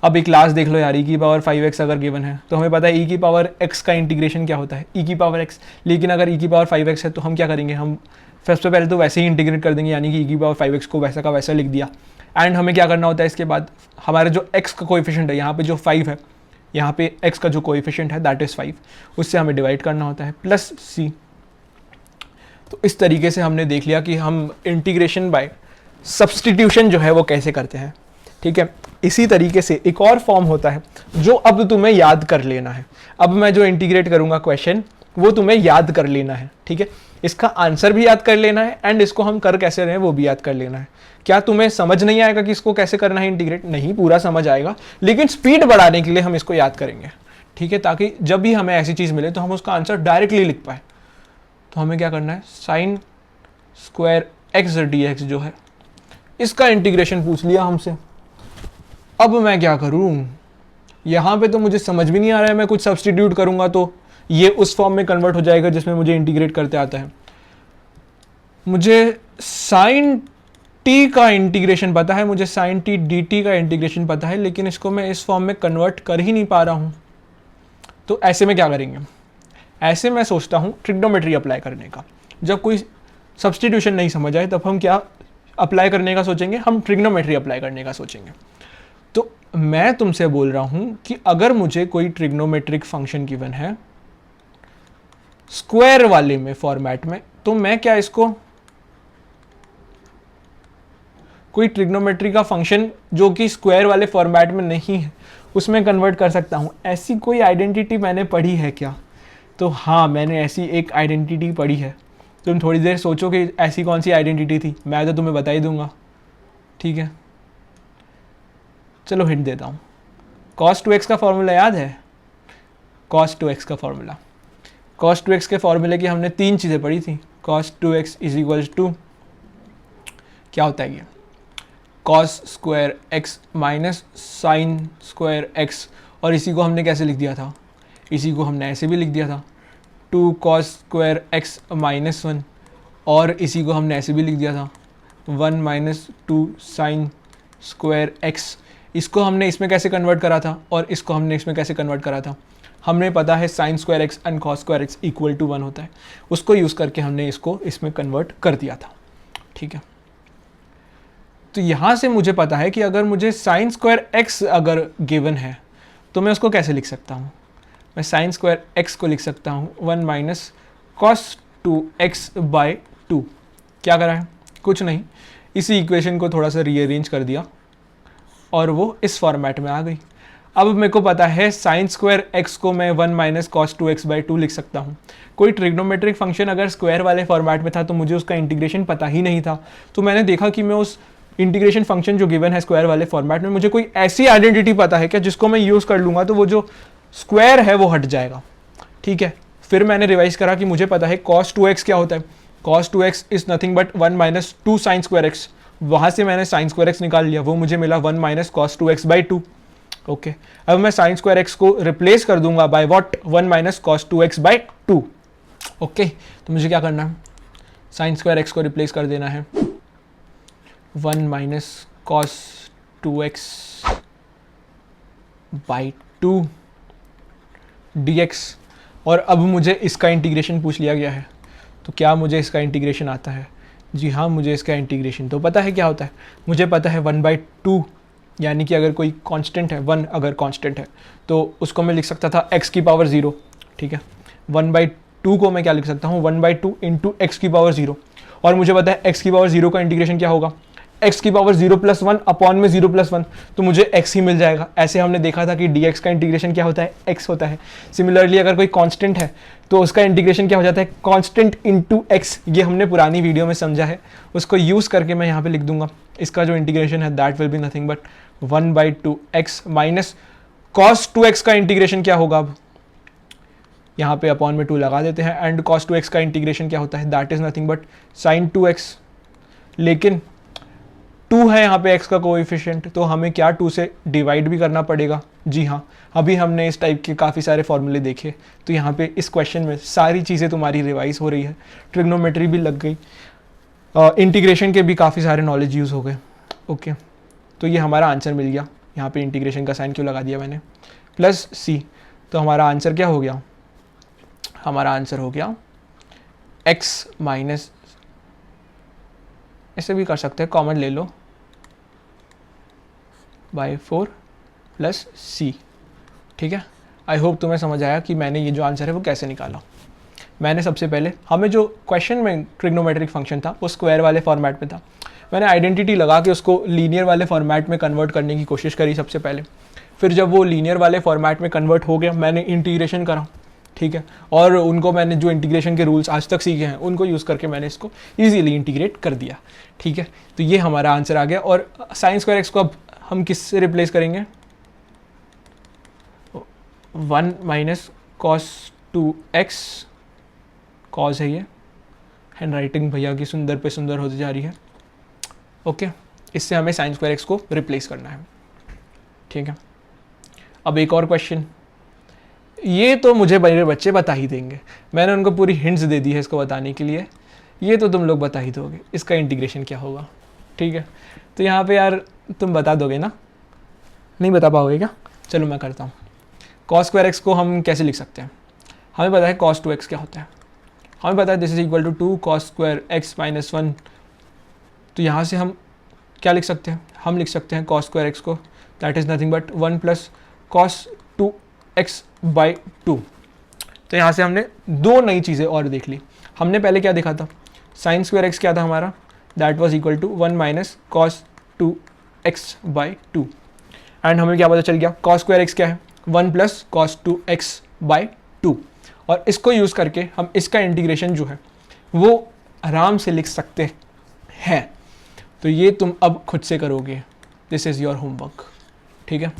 अब एक लास्ट देख लो यार, e की पावर 5x अगर गिवन है तो हमें पता है e की पावर x का इंटीग्रेशन क्या होता है, e की पावर x। लेकिन अगर e की पावर 5x है तो हम क्या करेंगे, हम सबसे पहले तो वैसे ही इंटीग्रेट कर देंगे, यानी कि e की पावर 5x को वैसा का वैसा लिख दिया। एंड हमें क्या करना होता है इसके बाद, हमारा जो x का कोएफिशिएंट है, यहाँ पे जो 5 है, यहाँ पे x का जो कोएफिशिएंट है दैट इज़ 5, उससे हमें डिवाइड करना होता है प्लस c। तो इस तरीके से हमने देख लिया कि हम इंटीग्रेशन बाय सब्सटीट्यूशन जो है वो कैसे करते हैं, ठीक है। इसी तरीके से एक और फॉर्म होता है जो अब तुम्हें याद कर लेना है। अब मैं जो इंटीग्रेट करूँगा क्वेश्चन वो तुम्हें याद कर लेना है, ठीक है। इसका आंसर भी याद कर लेना है एंड इसको हम कर कैसे रहे हैं वो भी याद कर लेना है। क्या तुम्हें समझ नहीं आएगा कि इसको कैसे करना है इंटीग्रेट, नहीं पूरा समझ आएगा, लेकिन स्पीड बढ़ाने के लिए हम इसको याद करेंगे, ठीक है, ताकि जब भी हमें ऐसी चीज़ मिले तो हम उसका आंसर डायरेक्टली लिख पाए। तो हमें क्या करना है, साइन स्क्वायर एक्स dx जो है इसका इंटीग्रेशन पूछ लिया हमसे। अब मैं क्या करूं, यहाँ पे तो मुझे समझ भी नहीं आ रहा है, मैं कुछ सब्स्टिट्यूट करूंगा तो ये उस फॉर्म में कन्वर्ट हो जाएगा जिसमें मुझे इंटीग्रेट करते आता है। मुझे साइन t का इंटीग्रेशन पता है, मुझे साइन t dt का इंटीग्रेशन पता है, लेकिन इसको मैं इस फॉर्म में कन्वर्ट कर ही नहीं पा रहा हूँ। तो ऐसे में क्या करेंगे, ऐसे मैं सोचता हूँ ट्रिग्नोमेट्री अप्लाई करने का। जब कोई सब्स्टिट्यूशन नहीं समझ आए तब हम क्या अप्लाई करने का सोचेंगे, हम ट्रिग्नोमेट्री अप्लाई करने का सोचेंगे। तो मैं तुमसे बोल रहा हूँ कि अगर मुझे कोई ट्रिग्नोमेट्रिक फंक्शन गिवन है स्क्वायर वाले में फॉर्मेट में, तो मैं क्या इसको कोई ट्रिग्नोमेट्री का फंक्शन जो कि स्क्वायर वाले फॉर्मेट में नहीं है उसमें कन्वर्ट कर सकता हूँ। ऐसी कोई आइडेंटिटी मैंने पढ़ी है क्या, तो हाँ मैंने ऐसी एक आइडेंटिटी पढ़ी है। तुम थोड़ी देर सोचो कि ऐसी कौन सी आइडेंटिटी थी, मैं तो तुम्हें बता ही दूंगा, ठीक है। चलो हिंट देता हूँ, cos 2x का फॉर्मूला याद है, cos 2x का फॉर्मूला, cos 2x के फॉर्मूले की हमने 3 चीज़ें पढ़ी थी। cos 2x is equals to क्या होता है, ये cos square x minus sine square x, और इसी को हमने कैसे लिख दिया था, इसी को हमने ऐसे भी लिख दिया था 2 cos स्क्वायर x माइनस 1, और इसी को हमने ऐसे भी लिख दिया था 1 माइनस 2 साइन स्क्वायर x। इसको हमने इसमें कैसे कन्वर्ट करा था और इसको हमने इसमें कैसे कन्वर्ट करा था, हमें पता है sine square X and cos square X equal to 1 होता है, उसको यूज़ करके हमने इसको इसमें कन्वर्ट कर दिया था। ठीक है, तो यहाँ से मुझे पता है कि अगर मुझे साइन स्क्वायर एक्स अगर गिवन है तो मैं उसको कैसे लिख सकता हूँ, मैं साइन स्क्वायर एक्स को लिख सकता हूँ 1 माइनस कॉस 2x बाय 2। क्या करा है, कुछ नहीं, इसी इक्वेशन को थोड़ा सा रीअरेंज कर दिया और वो इस फॉर्मेट में आ गई। अब मेरे को पता है साइन स्क्वायर एक्स को मैं 1 माइनस कॉस 2x बाई 2 लिख सकता हूँ। कोई ट्रिग्नोमेट्रिक फंक्शन अगर स्क्वायर वाले फॉर्मेट में था तो मुझे उसका इंटीग्रेशन पता ही नहीं था, तो मैंने देखा कि मैं उस इंटीग्रेशन फंक्शन जो गिवन है स्क्वायर वाले फॉर्मेट में, मुझे कोई ऐसी आइडेंटिटी पता है क्या जिसको मैं यूज़ कर लूँगा तो वो जो स्क्वायर है वो हट जाएगा। ठीक है, फिर मैंने रिवाइज करा कि मुझे पता है cos 2x क्या होता है, cos 2x is nothing but 1 minus 2 sign square x, वहाँ से मैंने साइन स्क्वायर एक्स निकाल लिया, वो मुझे मिला 1 minus cos 2x by 2। Okay, अब मैं साइन स्क्वायर एक्स को रिप्लेस कर दूंगा by what, 1 minus cos 2x by 2। Okay, तो मुझे क्या करना है, साइन स्क्वायर एक्स को रिप्लेस कर देना है 1 minus cos 2x by 2 dx। और अब मुझे इसका इंटीग्रेशन पूछ लिया गया है, तो क्या मुझे इसका इंटीग्रेशन आता है? जी हाँ, मुझे इसका इंटीग्रेशन तो पता है क्या होता है, मुझे पता है 1/2, यानी कि अगर कोई कांस्टेंट है 1 अगर कांस्टेंट है तो उसको मैं लिख सकता था x की पावर 0। ठीक है, 1/2 को मैं क्या लिख सकता हूँ, 1/2 इंटू एक्स की पावर 0, और मुझे पता है x की पावर 0 का इंटीग्रेशन क्या होगा, x की पावर 0 प्लस 1 अपॉन में 0 प्लस 1, तो मुझे x ही मिल जाएगा। ऐसे हमने देखा था कि dx का इंटीग्रेशन क्या होता है, x होता है। सिमिलरली अगर कोई कांस्टेंट है तो उसका इंटीग्रेशन क्या हो जाता है, कांस्टेंट इनटू x। ये हमने पुरानी वीडियो में समझा है, उसको यूज़ करके मैं यहाँ पे लिख दूंगा इसका जो इंटीग्रेशन है that will be nothing but 1/2x minus cos 2x का इंटीग्रेशन क्या होगा, अब यहाँ पे अपॉन में 2 लगा देते हैं, एंड कॉस 2x का इंटीग्रेशन क्या होता है, that is nothing but sine 2x। लेकिन 2 है यहाँ पे x का कोएफिशिएंट, तो हमें क्या 2 से डिवाइड भी करना पड़ेगा। जी हाँ, अभी हमने इस टाइप के काफ़ी सारे फॉर्मूले देखे, तो यहाँ पे इस क्वेश्चन में सारी चीज़ें तुम्हारी रिवाइज हो रही है, ट्रिग्नोमेट्री भी लग गई, इंटीग्रेशन के भी काफ़ी सारे नॉलेज यूज़ हो गए। ओके, तो ये हमारा आंसर मिल गया। यहाँ पे इंटीग्रेशन का साइन क्यों लगा दिया मैंने, प्लस c, तो हमारा आंसर क्या हो गया, हमारा आंसर हो गया x माइनस, ऐसे भी कर सकते हैं, कॉमन ले लो, बाई 4 प्लस c। ठीक है, आई होप तुम्हें समझ आया कि मैंने ये जो आंसर है वो कैसे निकाला। मैंने सबसे पहले, हमें जो क्वेश्चन में ट्रिग्नोमेट्रिक फंक्शन था वो स्क्वायर वाले फॉर्मेट में था, मैंने आइडेंटिटी लगा के उसको लीनियर वाले फॉर्मेट में कन्वर्ट करने की कोशिश करी सबसे पहले। फिर जब वो लीनियर वाले फॉर्मेट में कन्वर्ट हो गया, मैंने इंटीग्रेशन करा। ठीक है, और उनको मैंने जो इंटीग्रेशन के रूल्स आज तक सीखे हैं उनको यूज़ करके मैंने इसको ईजिली इंटीग्रेट कर दिया। ठीक है, तो ये हमारा आंसर आ गया। और साइन स्क्वायर एक्स को अब हम किससे रिप्लेस करेंगे, 1 माइनस कॉस 2x, कॉस है ये, हैंड राइटिंग भैया की सुंदर पे सुंदर होती जा रही है। ओके, इससे हमें साइन स्क्वायर एक्स को रिप्लेस करना है। ठीक है, अब एक और क्वेश्चन, ये तो मुझे मेरे बच्चे बता ही देंगे, मैंने उनको पूरी हिंट्स दे दी है इसको बताने के लिए, ये तो तुम लोग बता ही दोगे, इसका इंटीग्रेशन क्या होगा। ठीक है, तो यहाँ पे यार तुम बता दोगे ना, नहीं बता पाओगे क्या, चलो मैं करता हूँ। कॉस स्क्वायर एक्स को हम कैसे लिख सकते हैं, हमें पता है कॉस 2x क्या होता है, हमें पता है this is equal to 2 cos square X minus 1। तो यहाँ से हम क्या लिख सकते हैं, हम लिख सकते हैं कॉस स्क्वायर एक्स को, that is nothing but 1 plus cos 2x by 2। तो यहाँ से हमने दो नई चीज़ें और देख ली। हमने पहले क्या देखा था, साइन स्क्वायर एक्स क्या था हमारा, that was equal to 1 minus cos 2x by 2, and हमें क्या पता चल गया, कॉस स्क्वायर एक्स क्या है, 1 प्लस कॉस 2x बाई 2। और इसको यूज़ करके हम इसका इंटीग्रेशन जो है वो आराम से लिख सकते हैं। तो ये तुम अब खुद से करोगे, दिस इज़ योर होमवर्क। ठीक है,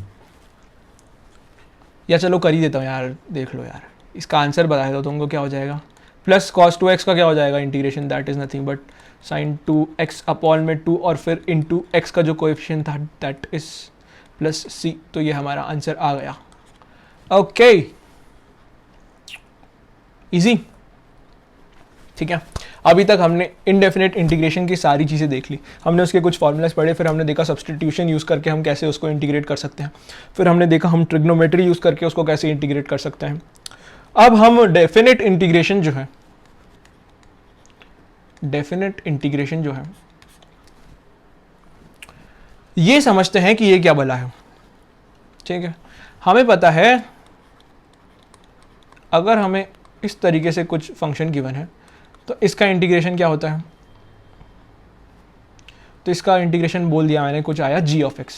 या चलो कर ही देता हूँ यार, देख लो यार, इसका आंसर बता दो तुमको क्या हो जाएगा, प्लस कॉस 2x का क्या हो जाएगा integration, that is nothing but sine 2x upon में 2 और फिर इंटू x का जो कोएफिशिएंट था दैट इज प्लस c। तो ये हमारा आंसर आ गया। Okay, easy. ठीक है, अभी तक हमने इनडेफिनेट इंटीग्रेशन की सारी चीज़ें देख ली, हमने उसके कुछ फॉर्मूलाज पढ़े, फिर हमने देखा सब्सटीट्यूशन यूज़ करके हम कैसे उसको इंटीग्रेट कर सकते हैं, फिर हमने देखा हम ट्रिग्नोमेट्री यूज़ करके उसको कैसे इंटीग्रेट कर सकते हैं। अब हम डेफिनेट इंटीग्रेशन जो है, डेफिनेट इंटीग्रेशन जो है ये समझते हैं कि ये क्या भला है। ठीक है, हमें पता है अगर हमें इस तरीके से कुछ फंक्शन गिवन है तो इसका इंटीग्रेशन क्या होता है, तो इसका इंटीग्रेशन बोल दिया मैंने, कुछ आया g ऑफ x।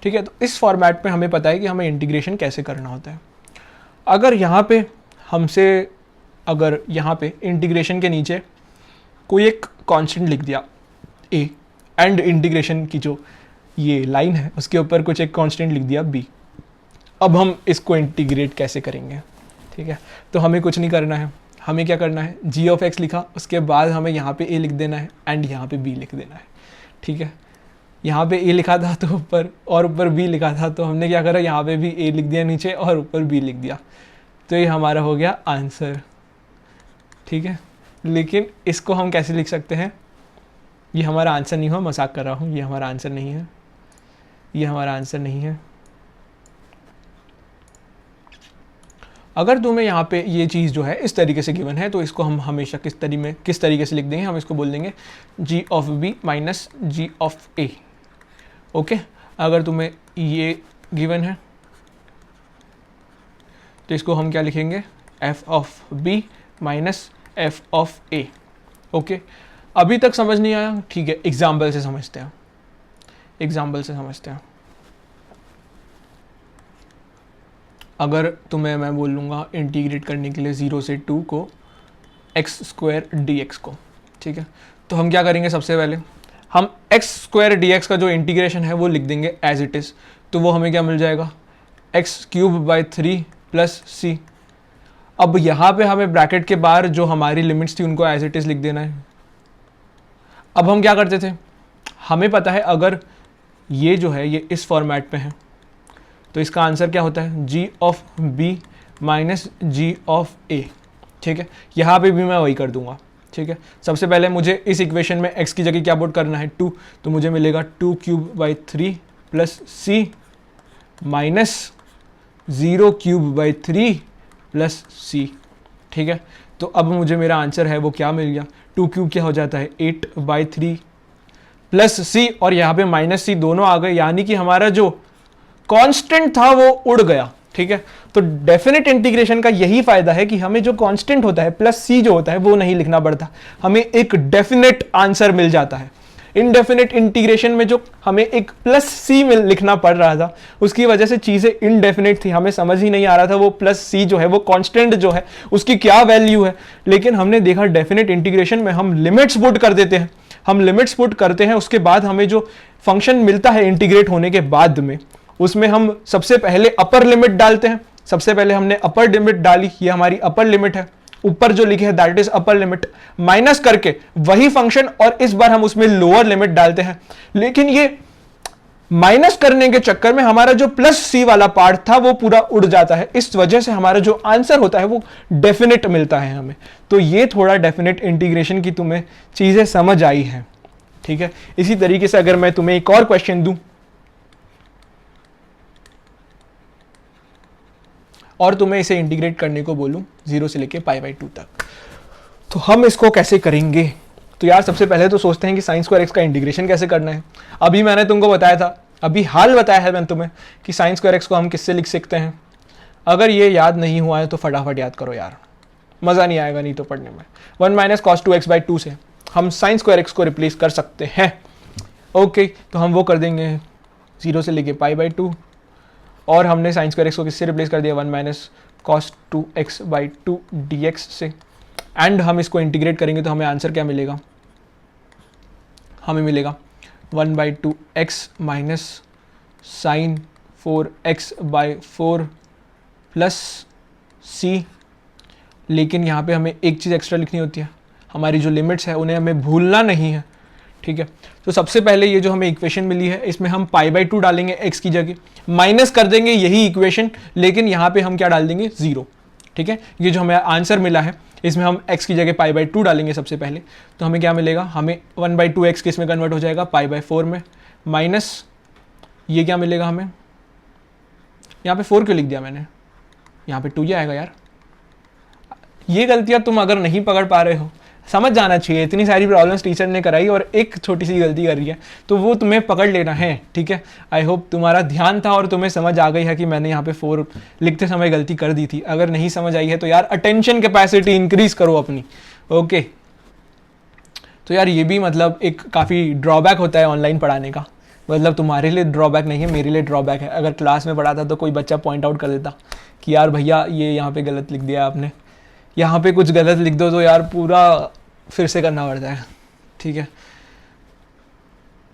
ठीक है, तो इस फॉर्मेट में हमें पता है कि हमें इंटीग्रेशन कैसे करना होता है। अगर यहाँ पे हमसे, अगर यहाँ पे इंटीग्रेशन के नीचे कोई एक कांस्टेंट लिख दिया a, एंड इंटीग्रेशन की जो ये लाइन है उसके ऊपर कुछ एक कांस्टेंट लिख दिया b, अब हम इसको इंटीग्रेट कैसे करेंगे। ठीक है, तो हमें कुछ नहीं करना है, हमें क्या करना है, g ऑफ x लिखा, उसके बाद हमें यहाँ पे a लिख देना है एंड यहाँ पे b लिख देना है। ठीक है, यहाँ पे a लिखा था तो ऊपर, और ऊपर b लिखा था तो हमने क्या करा, यहाँ पे भी a लिख दिया नीचे और ऊपर b लिख दिया, तो ये हमारा हो गया आंसर। ठीक है, लेकिन इसको हम कैसे लिख सकते हैं, ये हमारा आंसर नहीं हो, मजाक कर रहा हूँ, ये हमारा आंसर नहीं है, ये हमारा आंसर नहीं है। अगर तुम्हें यहाँ पे ये चीज़ जो है इस तरीके से गिवन है तो इसको हम हमेशा किस तरीके से लिख देंगे, हम इसको बोल देंगे g of b minus g of a। Okay, अगर तुम्हें ये गिवन है तो इसको हम क्या लिखेंगे, f of b minus f of a। Okay, अभी तक समझ नहीं आया, ठीक है, एग्जाम्पल से समझते हैं, एग्जाम्पल से समझते हैं। अगर तुम्हें मैं बोल लूँगा इंटीग्रेट करने के लिए 0 से 2 को एक्स स्क्वायर डी एक्स को, ठीक है, तो हम क्या करेंगे, सबसे पहले हम एक्स स्क्वायर डी एक्स का जो इंटीग्रेशन है वो लिख देंगे एज इट इज़, तो वो हमें क्या मिल जाएगा, एक्स क्यूब बाई 3 प्लस सी। अब यहाँ पे हमें ब्रैकेट के बाहर जो हमारी लिमिट्स थी उनको एज इट इज़ लिख देना है। अब हम क्या करते थे, हमें पता है अगर ये जो है ये इस फॉर्मेट में है तो इसका आंसर क्या होता है, g of b minus g of a। ठीक है, यहाँ पे भी मैं वही कर दूंगा। ठीक है, सबसे पहले मुझे इस इक्वेशन में x की जगह क्या पुट करना है, 2, तो मुझे मिलेगा 2 cube by 3 plus c minus 0 cube by 3 plus c। ठीक है, तो अब मुझे मेरा आंसर है वो क्या मिल गया, 2 क्यूब क्या हो जाता है 8 बाई 3 प्लस c, और यहाँ पे माइनस c दोनों आ गए, यानी कि हमारा जो कांस्टेंट था वो उड़ गया। ठीक है, तो डेफिनेट इंटीग्रेशन का यही फायदा है कि हमें जो कांस्टेंट होता है प्लस सी जो होता है वो नहीं लिखना पड़ता, हमें एक डेफिनेट आंसर मिल जाता है। इनडेफिनेट इंटीग्रेशन में जो हमें एक प्लस सी में लिखना पड़ रहा था उसकी वजह से चीजें इनडेफिनेट थी, हमें समझ ही नहीं आ रहा था वो प्लस सी जो है वो कांस्टेंट जो है उसकी क्या वैल्यू है। लेकिन हमने देखा डेफिनेट इंटीग्रेशन में हम लिमिट्स पुट कर देते हैं, हम लिमिट्स पुट करते हैं, उसके बाद हमें जो फंक्शन मिलता है इंटीग्रेट होने के बाद में उसमें हम सबसे पहले अपर लिमिट डालते हैं। सबसे पहले हमने अपर लिमिट डाली, ये हमारी अपर लिमिट है, ऊपर जो लिखे है that is upper limit, minus करके वही फंक्शन और इस बार हम उसमें लोअर लिमिट डालते हैं। लेकिन ये माइनस करने के चक्कर में हमारा जो प्लस सी वाला पार्ट था वो पूरा उड़ जाता है, इस वजह से हमारा जो आंसर होता है वो डेफिनेट मिलता है हमें। तो ये थोड़ा डेफिनेट इंटीग्रेशन की तुम्हें चीजें समझ आई है। ठीक है, इसी तरीके से अगर मैं तुम्हें एक और क्वेश्चन दूं और तुम्हें इसे इंटीग्रेट करने को बोलूं 0 से लेके पाई बाई 2 तक, तो हम इसको कैसे करेंगे। तो यार सबसे पहले तो सोचते हैं कि साइन स्क्वायर एक्स का इंटीग्रेशन कैसे करना है। अभी मैंने तुमको बताया था, अभी हाल बताया है मैंने तुम्हें कि साइन स्क्वायर एक्स को हम किससे लिख सकते हैं। अगर ये याद नहीं हुआ है तो फटाफट याद करो यार, मज़ा नहीं आएगा नहीं तो पढ़ने में। 1 माइनस कॉस 2x बाई 2 से हम साइन स्क्वायर एक्स को रिप्लेस कर सकते हैं। ओके, तो हम वो कर देंगे 0 से लेके पाई बाई 2, और हमने साइन स्क्वायर एक्स को किससे रिप्लेस कर दिया, 1 minus cos 2x by 2 dx से। एंड हम इसको इंटीग्रेट करेंगे तो हमें आंसर क्या मिलेगा, हमें मिलेगा 1 by 2x minus sine 4x by 4 plus c। लेकिन यहाँ पे हमें एक चीज़ एक्स्ट्रा लिखनी होती है, हमारी जो लिमिट्स है उन्हें हमें भूलना नहीं है। ठीक है, तो सबसे पहले ये जो हमें इक्वेशन मिली है इसमें हम पाई बाई 2 डालेंगे x की जगह, माइनस कर देंगे यही इक्वेशन, लेकिन यहाँ पे हम क्या डाल देंगे 0। ठीक है, ये जो हमें आंसर मिला है इसमें हम x की जगह π/2 डालेंगे सबसे पहले, तो हमें क्या मिलेगा, हमें 1/2x किस में कन्वर्ट हो जाएगा, π/4 में, माइनस ये क्या मिलेगा हमें, यहाँ पे 4 क्यों लिख दिया मैंने, यहाँ पे 2 ही आएगा यार। ये गलतियाँ तुम अगर नहीं पकड़ पा रहे हो, समझ जाना चाहिए, इतनी सारी प्रॉब्लम्स टीचर ने कराई और एक छोटी सी गलती कर रही है तो वो तुम्हें पकड़ लेना है, ठीक है। आई होप तुम्हारा ध्यान था और तुम्हें समझ आ गई है कि मैंने यहाँ पे 4 लिखते समय गलती कर दी थी। अगर नहीं समझ आई है तो यार अटेंशन कैपेसिटी इंक्रीज करो अपनी, ओके। तो यार ये भी मतलब एक काफ़ी ड्रॉबैक होता है ऑनलाइन पढ़ाने का, मतलब तुम्हारे लिए ड्रॉबैक नहीं है, मेरे लिए ड्रॉबैक है। अगर क्लास में पढ़ाता तो कोई बच्चा पॉइंट आउट कर देता कि यार भैया ये यहाँ पे गलत लिख दिया आपने, यहाँ पे कुछ गलत लिख दो तो यार पूरा फिर से करना पड़ता है, ठीक है।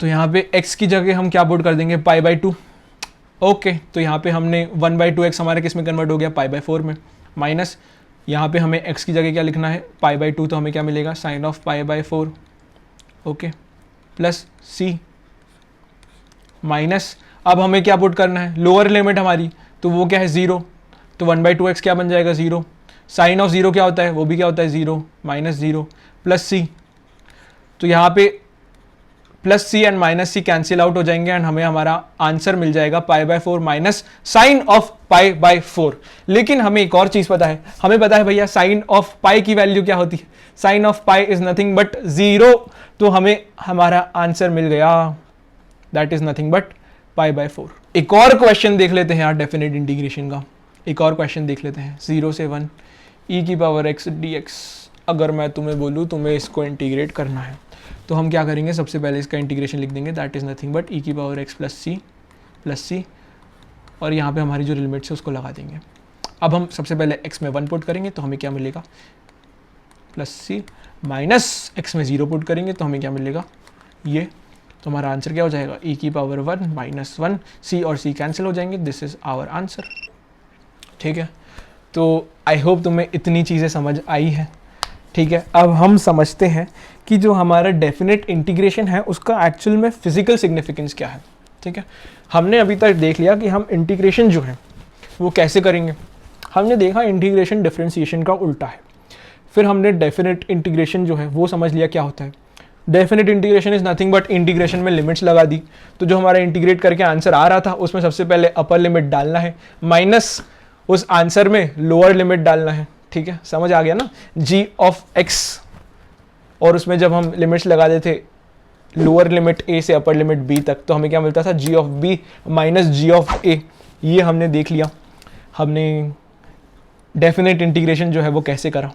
तो यहाँ पे x की जगह हम क्या पुट कर देंगे, π/2, ओके। तो यहाँ पे हमने 1/2x हमारे किस में कन्वर्ट हो गया, π/4 में, माइनस यहाँ पे हमें x की जगह क्या लिखना है, π/2, तो हमें क्या मिलेगा, sine of π/4, okay, plus c, minus अब हमें क्या पुट करना है, लोअर लिमिट हमारी, तो वो क्या है 0, तो 1/2x क्या बन जाएगा 0, साइन ऑफ 0 क्या होता है, वो भी क्या होता है 0, माइनस 0, प्लस c, तो यहाँ पे plus c and minus c cancel out हो जाएंगे एंड हमें हमारा आंसर मिल जाएगा π/4 माइनस साइन ऑफ π/4। लेकिन हमें एक और चीज़ पता है, हमें पता है भैया साइन ऑफ पाई की वैल्यू क्या होती है, sine of pi is nothing but 0, तो हमें हमारा आंसर मिल गया, दैट इज नथिंग बट π/4। एक और क्वेश्चन देख लेते हैं यार डेफिनेट इंटीग्रेशन का, एक और क्वेश्चन देख लेते हैं, 0 से 1 e⁻x dx। अगर मैं तुम्हें बोलूँ तुम्हें इसको इंटीग्रेट करना है तो हम क्या करेंगे, सबसे पहले इसका इंटीग्रेशन लिख देंगे, that is nothing but e⁻x plus c और यहाँ पे हमारी जो लिमिट्स है उसको लगा देंगे। अब हम सबसे पहले x में 1 पुट करेंगे तो हमें क्या मिलेगा, प्लस c, माइनस x में 0 पुट करेंगे तो हमें क्या मिलेगा ये, तो हमारा आंसर क्या हो जाएगा, e⁻1 माइनस 1, c और c कैंसिल हो जाएंगे, दिस इज आवर आंसर, ठीक है। तो आई होप तुम्हें इतनी चीज़ें समझ आई है, ठीक है। अब हम समझते हैं कि जो हमारा डेफिनेट इंटीग्रेशन है उसका एक्चुअल में फिजिकल सिग्निफिकेंस क्या है, ठीक है। हमने अभी तक देख लिया कि हम इंटीग्रेशन जो है वो कैसे करेंगे, हमने देखा इंटीग्रेशन डिफरेंशिएशन का उल्टा है, फिर हमने डेफिनेट इंटीग्रेशन जो है वो समझ लिया क्या होता है। Definite integration is nothing but integration में लिमिट्स लगा दी, तो जो हमारा इंटीग्रेट करके आंसर आ रहा था उसमें सबसे पहले अपर लिमिट डालना है, माइनस उस आंसर में लोअर लिमिट डालना है, ठीक है, समझ आ गया ना, g ऑफ x, और उसमें जब हम लिमिट्स लगा देते लोअर लिमिट a से अपर लिमिट b तक तो हमें क्या मिलता था, g of b minus g of a। ये हमने देख लिया, हमने डेफिनेट इंटीग्रेशन जो है वो कैसे करा।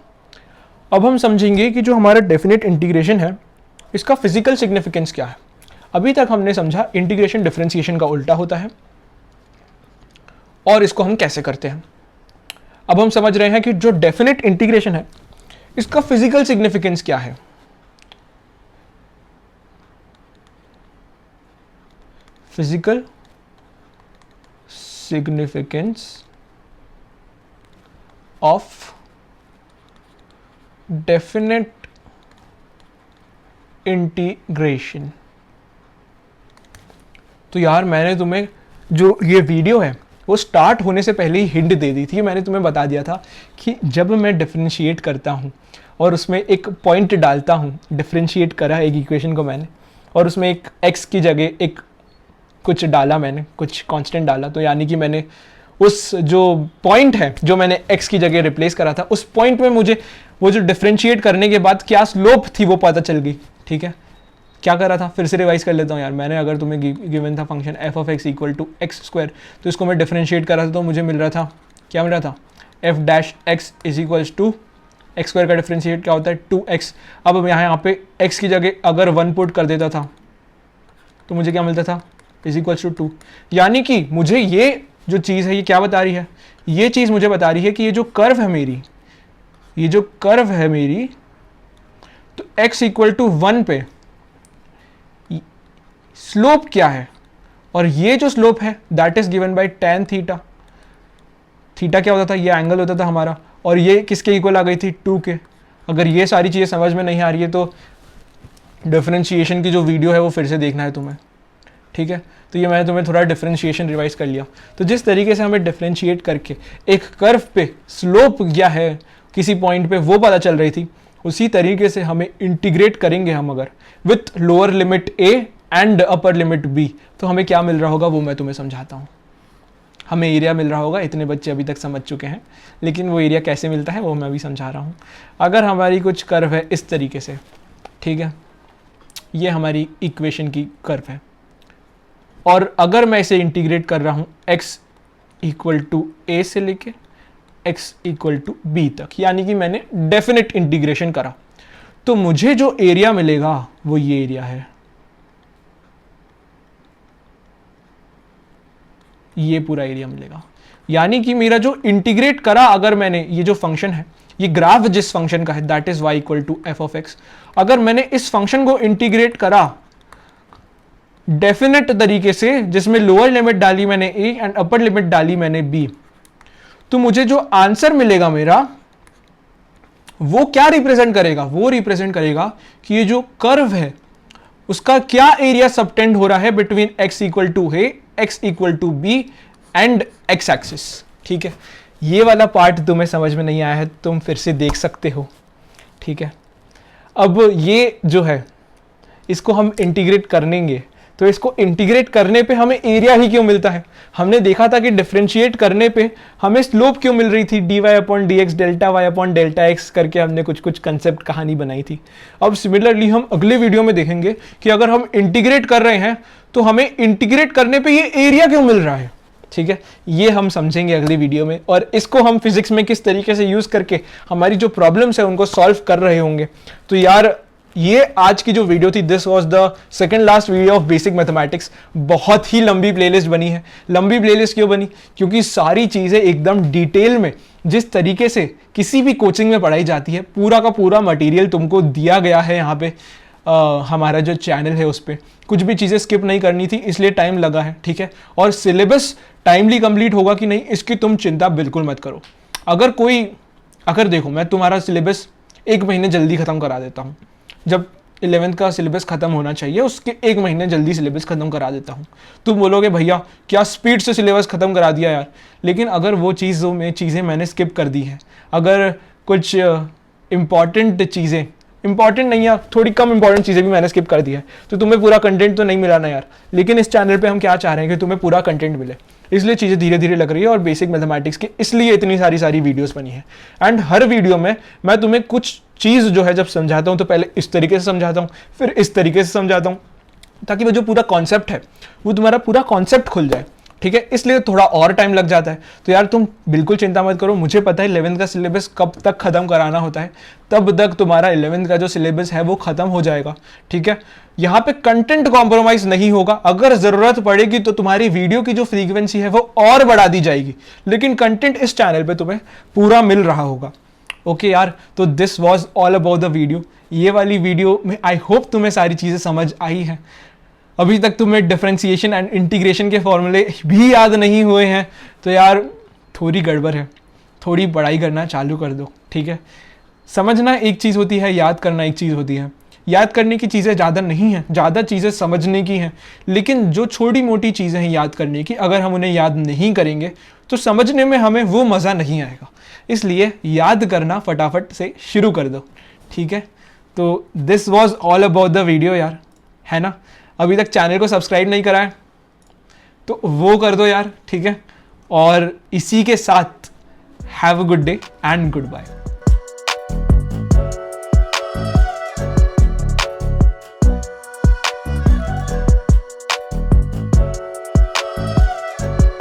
अब हम समझेंगे कि जो हमारा डेफिनेट इंटीग्रेशन है इसका फिजिकल सिग्निफिकेंस क्या है। अभी तक हमने समझा इंटीग्रेशन डिफरेंशिएशन का उल्टा होता है और इसको हम कैसे करते हैं। अब हम समझ रहे हैं कि जो डेफिनेट इंटीग्रेशन है इसका फिजिकल सिग्निफिकेंस क्या है। Physical significance of definite integration. तो यार मैंने तुम्हें जो ये वीडियो है वो स्टार्ट होने से पहले ही हिंट दे दी थी, मैंने तुम्हें बता दिया था कि जब मैं डिफरेंशिएट करता हूँ और उसमें एक पॉइंट डालता हूँ, डिफरेंशिएट करा एक इक्वेशन को मैंने और उसमें एक x की जगह एक कुछ डाला, मैंने कुछ कांस्टेंट डाला, तो यानी कि मैंने उस जो पॉइंट है जो मैंने x की जगह रिप्लेस करा था उस पॉइंट में मुझे वो जो डिफरेंशिएट करने के बाद क्या स्लोप थी वो पता चल गई, ठीक है। क्या करा था, फिर से रिवाइज कर लेता हूँ यार। मैंने अगर तुम्हें गिवन था function f of x equal to X square, तो इसको मैं डिफरेंशिएट करा था तो मुझे मिल रहा था, क्या मिल रहा था, f dash x is equals to X square का डिफरेंशिएट क्या होता है 2x। अब यहाँ पे x की जगह अगर 1 पुट कर देता था तो मुझे क्या मिलता था, इज इक्वल्स टू 2। यानी कि मुझे ये जो चीज़ है ये क्या बता रही है, ये चीज़ मुझे बता रही है कि ये जो कर्व है मेरी, ये जो कर्व है मेरी, तो x इक्वल टू 1 पे स्लोप क्या है, और ये जो स्लोप है that is given by tan theta. Theta क्या होता था, ये एंगल होता था हमारा, और ये किसके इक्वल आ गई थी 2 के। अगर ये सारी चीज़ें समझ में नहीं आ रही है तो डिफरेंशिएशन की जो वीडियो है वो फिर से देखना है तुम्हें, ठीक है। तो ये मैंने तुम्हें थोड़ा डिफरेंशिएशन रिवाइज कर लिया। तो जिस तरीके से हमें डिफरेंशिएट करके एक कर्व पे स्लोप क्या है किसी पॉइंट पे वो पता चल रही थी, उसी तरीके से हमें इंटीग्रेट करेंगे हम अगर with lower limit A and upper limit B, तो हमें क्या मिल रहा होगा वो मैं तुम्हें समझाता हूँ। हमें एरिया मिल रहा होगा, इतने बच्चे अभी तक समझ चुके हैं, लेकिन वो एरिया कैसे मिलता है वो मैं अभी समझा रहा हूँ। अगर हमारी कुछ कर्व है इस तरीके से, ठीक है, ये हमारी इक्वेशन की कर्व है, और अगर मैं इसे इंटीग्रेट कर रहा हूँ x इक्वल टू ए से लेके x इक्वल टू बी तक, यानी कि मैंने डेफिनेट इंटीग्रेशन करा, तो मुझे जो एरिया मिलेगा वो ये एरिया है, ये पूरा एरिया मिलेगा। यानी कि मेरा जो इंटीग्रेट करा अगर मैंने, ये जो फंक्शन है, ये ग्राफ जिस फंक्शन का है that is y equal to F of X, अगर मैंने इस फंक्शन को इंटीग्रेट करा डेफिनेट तरीके से, जिसमें लोअर लिमिट डाली मैंने a एंड अपर लिमिट डाली मैंने b, तो मुझे जो आंसर मिलेगा मेरा वो क्या रिप्रेजेंट करेगा, वो रिप्रेजेंट करेगा कि ये जो कर्व है उसका क्या एरिया सबटेंड हो रहा है बिटवीन x इक्वल टू है x equal to B and x axis. ठीक है, ये वाला पार्ट तुम्हें समझ में नहीं आया है, तुम फिर से देख सकते हो। ठीक है, अब ये जो है इसको हम इंटीग्रेट करेंगे, तो इसको इंटीग्रेट करने पे हमें एरिया ही क्यों मिलता है? हमने देखा था कि डिफरेंशिएट करने पे हमें स्लोप क्यों मिल रही थी, dy upon D X delta Y upon delta X करके हमने कुछ कुछ कंसेप्ट कहानी बनाई थी। अब सिमिलरली हम अगले वीडियो में देखेंगे कि अगर हम इंटीग्रेट कर रहे हैं तो हमें इंटीग्रेट करने पे ये एरिया क्यों मिल रहा है। ठीक है, ये हम समझेंगे अगली वीडियो में, और इसको हम फिजिक्स में किस तरीके से यूज करके हमारी जो प्रॉब्लम्स है उनको सॉल्व कर रहे होंगे। तो यार ये आज की जो वीडियो थी, this was the second last video of basic mathematics. बहुत ही लंबी प्लेलिस्ट बनी है। लंबी प्लेलिस्ट क्यों बनी? क्योंकि सारी चीज़ें एकदम डिटेल में जिस तरीके से किसी भी कोचिंग में पढ़ाई जाती है, पूरा का पूरा मटेरियल तुमको दिया गया है यहाँ पे। हमारा जो चैनल है उस पर कुछ भी चीज़ें स्किप नहीं करनी थी, इसलिए टाइम लगा है। ठीक है, और सिलेबस टाइमली कंप्लीट होगा कि नहीं इसकी तुम चिंता बिल्कुल मत करो। अगर देखो मैं तुम्हारा सिलेबस 1 महीने जल्दी ख़त्म करा देता हूँ, जब 11th का सिलेबस खत्म होना चाहिए उसके 1 महीने जल्दी सिलेबस खत्म करा देता हूँ। तुम बोलोगे भैया क्या स्पीड से सिलेबस खत्म करा दिया यार, लेकिन अगर वो चीज़ें मैंने स्किप कर दी हैं, अगर कुछ इंपॉर्टेंट चीज़ें, इंपॉर्टेंट नहीं है, थोड़ी कम इंपॉर्टेंट चीज़ें भी मैंने स्किप कर दी है, तो तुम्हें पूरा कंटेंट तो नहीं मिला ना यार। लेकिन इस चैनल पे हम क्या चाह रहे हैं कि तुम्हें पूरा कंटेंट मिले, इसलिए चीज़ें धीरे धीरे लग रही है, और बेसिक मैथमेटिक्स की इसलिए इतनी सारी वीडियोस बनी है। एंड हर वीडियो में मैं तुम्हें कुछ चीज़ जो है जब समझाता हूँ तो पहले इस तरीके से समझाता हूँ, फिर इस तरीके से समझाता हूँ, ताकि वो जो पूरा कॉन्सेप्ट है वो तुम्हारा पूरा कॉन्सेप्ट खुल जाए। ठीक है, इसलिए थोड़ा और टाइम लग जाता है। तो यार तुम बिल्कुल चिंता मत करो, मुझे पता है 11th का सिलेबस कब तक खत्म कराना होता है, तब तक तुम्हारा 11th का जो सिलेबस है वो खत्म हो जाएगा। ठीक है, यहाँ पे कंटेंट कॉम्प्रोमाइज नहीं होगा। अगर जरूरत पड़ेगी तो तुम्हारी वीडियो की जो फ्रीक्वेंसी है वो और बढ़ा दी जाएगी, लेकिन कंटेंट इस चैनल पे तुम्हें पूरा मिल रहा होगा। ओके यार, तो this was all about the video. ये वाली वीडियो में आई होप तुम्हें सारी चीज़ें समझ आई हैं। अभी तक तुम्हें डिफरेंशिएशन एंड इंटीग्रेशन के फॉर्मूले भी याद नहीं हुए हैं तो यार थोड़ी गड़बड़ है, थोड़ी पढ़ाई करना चालू कर दो। ठीक है, समझना एक चीज़ होती है, याद करना एक चीज़ होती है। याद करने की चीज़ें ज़्यादा नहीं हैं, ज़्यादा चीज़ें समझने की हैं, लेकिन जो छोटी मोटी चीज़ें हैं याद करने की, अगर हम उन्हें याद नहीं करेंगे तो समझने में हमें वो मज़ा नहीं आएगा। इसलिए याद करना फटाफट से शुरू कर दो। ठीक है, तो this was all about the video यार, है ना। अभी तक चैनल को सब्सक्राइब नहीं करा है तो वो कर दो यार। ठीक है, और इसी के साथ have a good day and good bye.